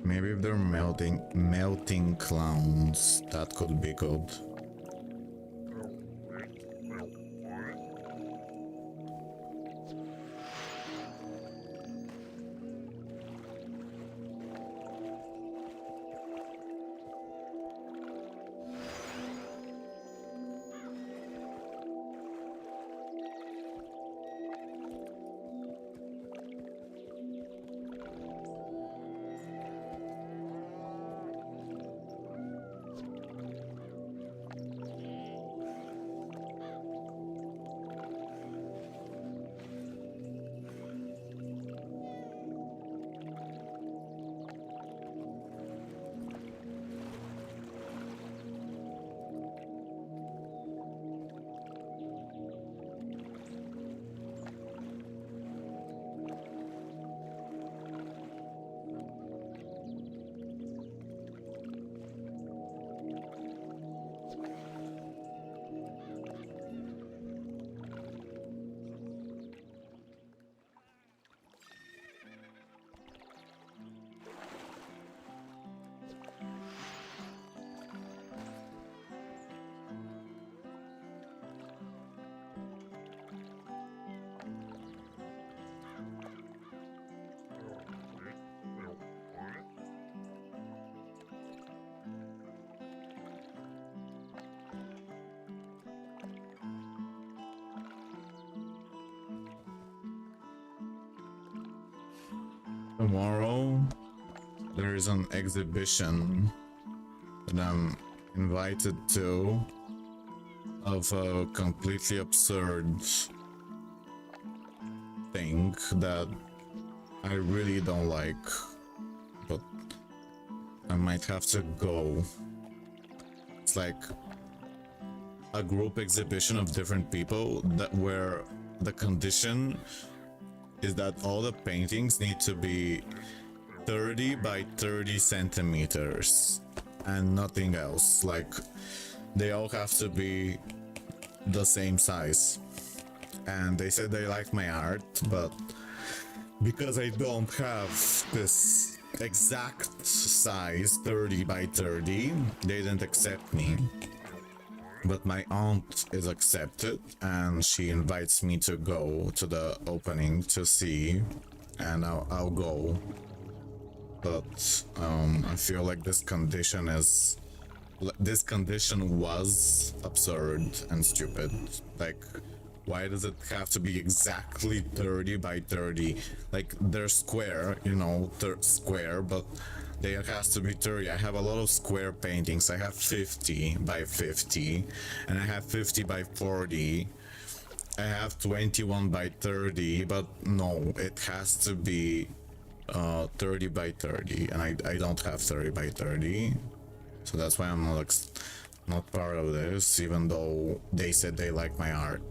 Maybe if they're melting clowns, that could be good. Tomorrow, there is an exhibition that I'm invited to of a completely absurd thing that I really don't like, but I might have to go. It's like a group exhibition of different people that where the condition is that all the paintings need to be 30 by 30 centimeters and nothing else. Like, they all have to be the same size. And they said they like my art, but because I don't have this exact size 30 by 30, they didn't accept me. But my aunt is accepted and she invites me to go to the opening to see, and I'll go. But I feel like this condition was absurd and stupid. Like, why does it have to be exactly 30 by 30? Like, they're square, you know, they're square, but there has to be 30. I have a lot of square paintings. I have 50 by 50, and I have 50 by 40. I have 21 by 30, but no, it has to be 30 by 30, and I don't have 30 by 30. So that's why I'm not part of this, even though they said they like my art.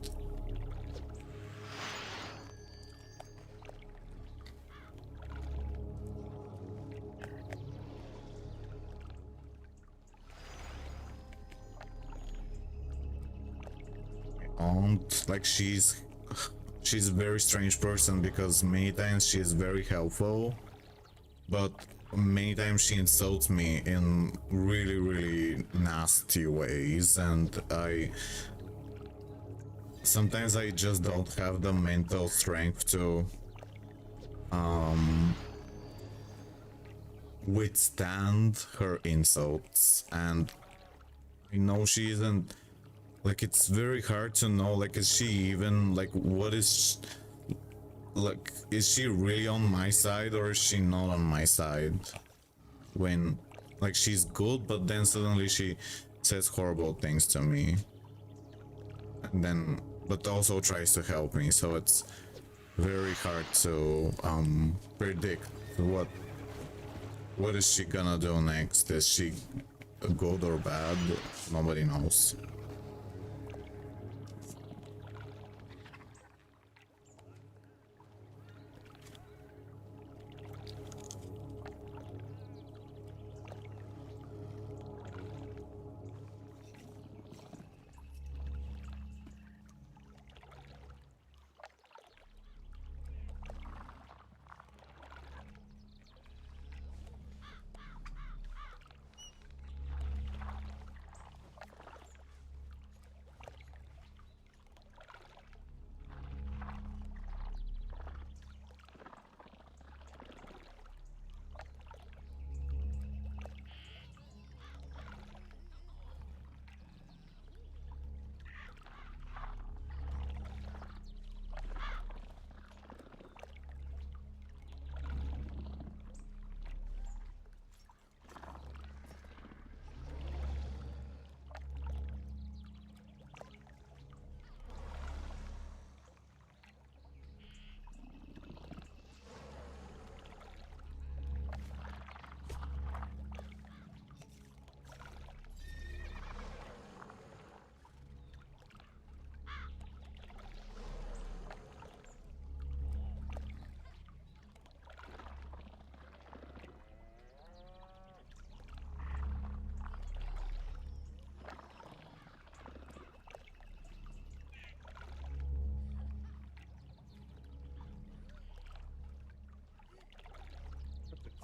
Aunt, like, she's a very strange person, because many times she is very helpful, but many times she insults me in really, really nasty ways, and sometimes I just don't have the mental strength to withstand her insults. And I know she isn't, like, it's very hard to know, like, is she even, like, what is, like, is she really on my side or is she not on my side? when like she's good, but then suddenly she says horrible things to me, and then but also tries to help me, so it's very hard to predict what is she gonna do next. Is she good or bad? Nobody knows.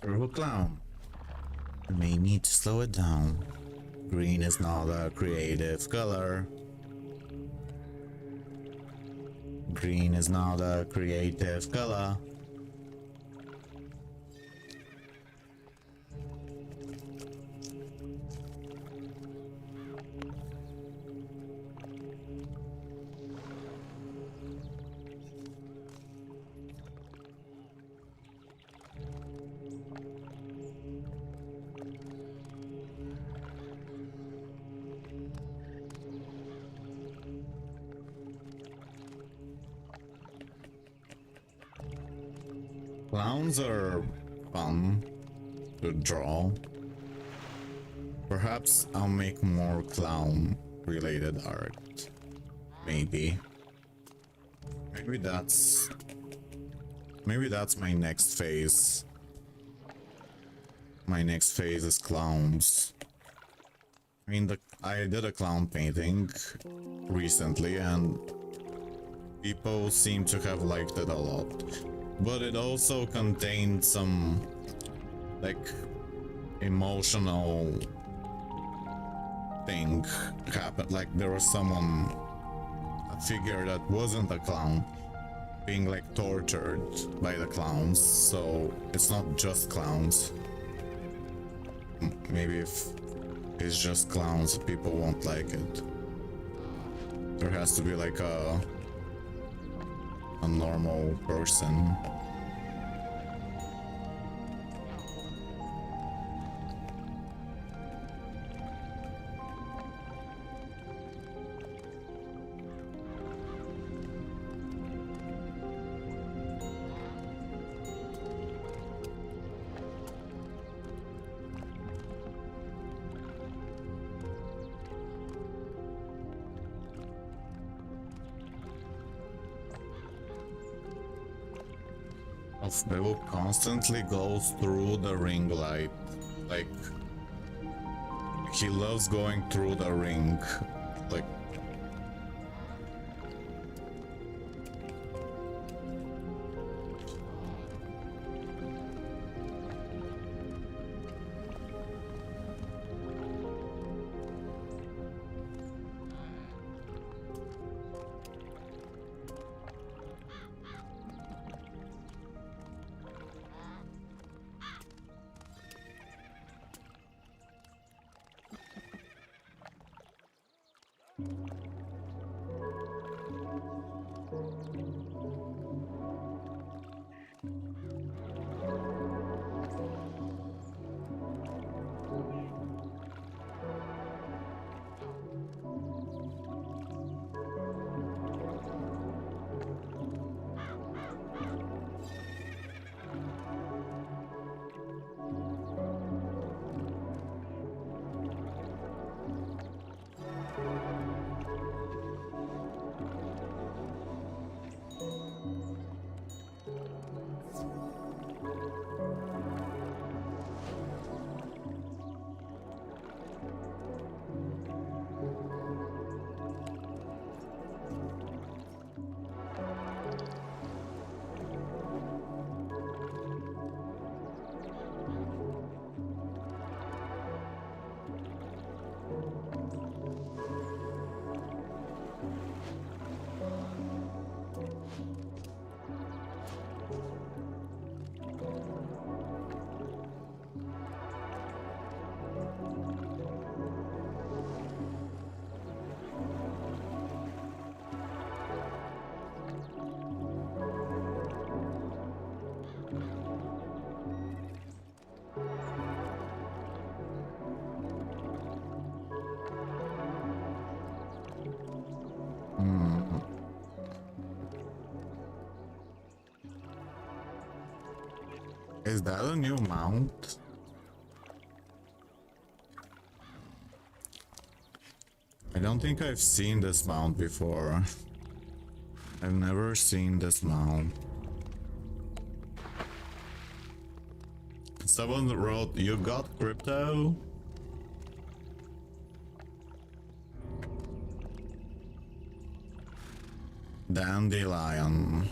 Purple clown. You may need to slow it down. Green is not a creative color. Green is not a creative color. Clowns are fun to draw. Perhaps I'll make more clown related art. Maybe. Maybe that's my next phase. My next phase is clowns. I mean, I did a clown painting recently and people seem to have liked it a lot. But it also contained some, like, emotional thing happened. Like, there was a figure that wasn't a clown, being, like, tortured by the clowns. So, it's not just clowns. Maybe if it's just clowns, people won't like it. There has to be, like, a normal person. Bill constantly goes through the ring light. Like, he loves going through the ring. Like, Is that a new mount? I don't think I've seen this mount before. I've never seen this mount. Someone wrote, "You got crypto?" Dandelion.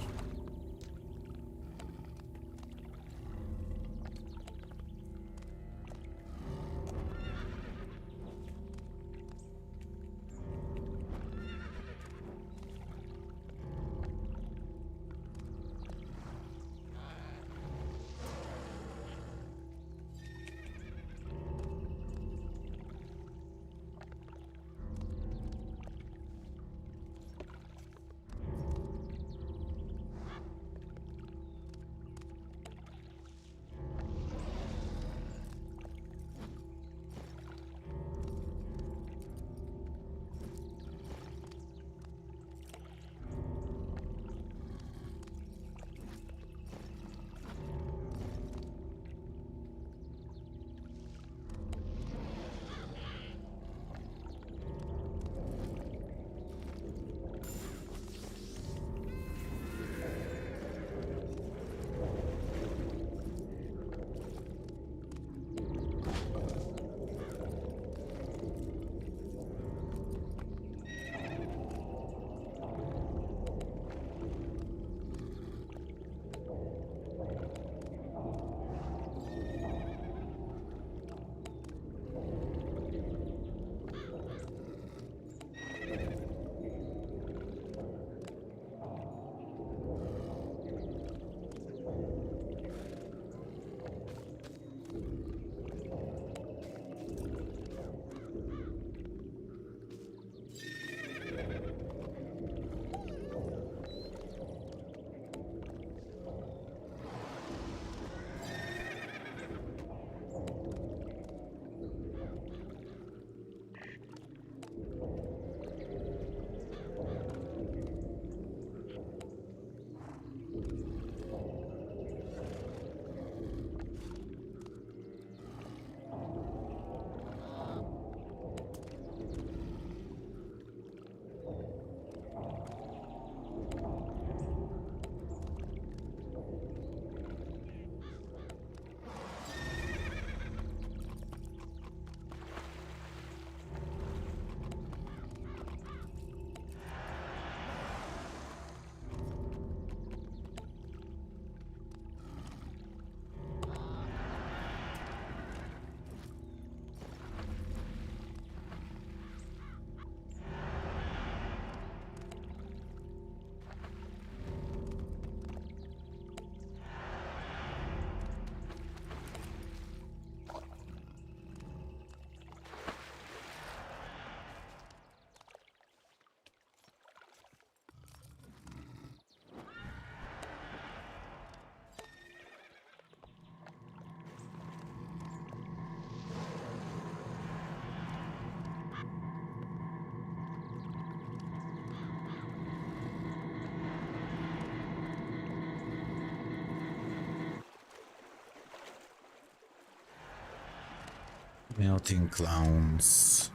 Melting clowns.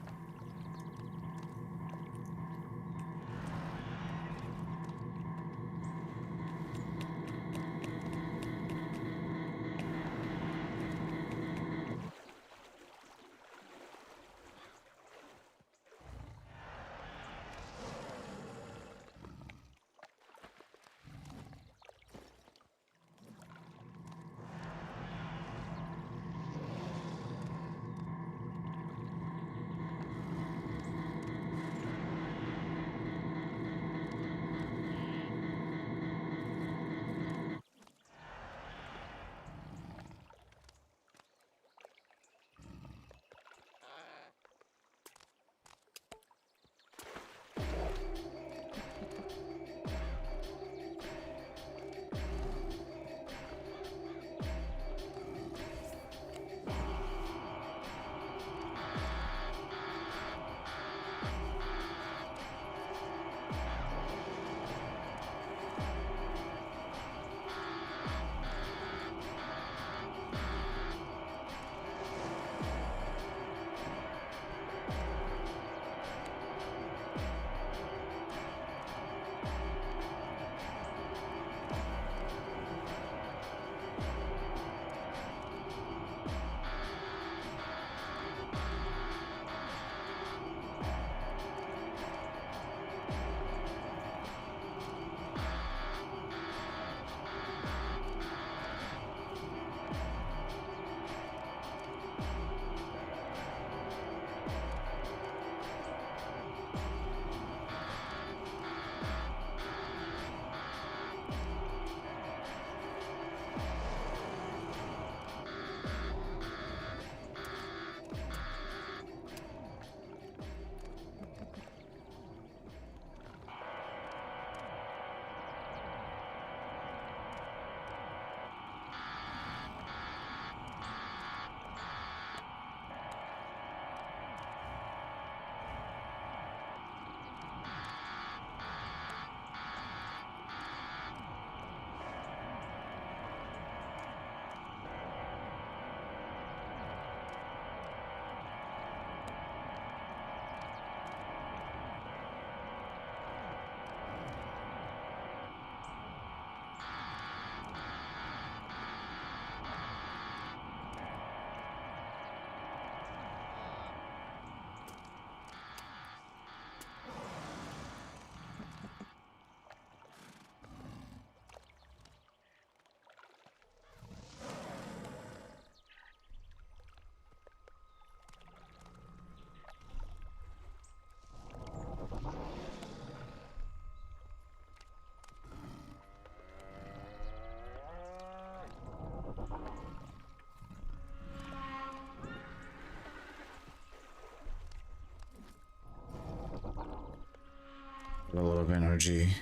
A lot of energy.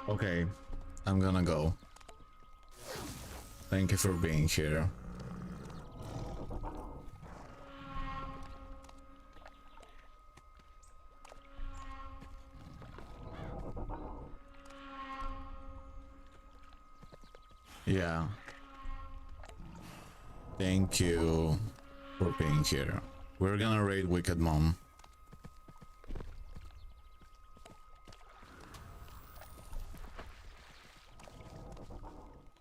Okay, I'm gonna go. Thank you for being here. Yeah. Thank you for being here. We're gonna raid Wicked Mom.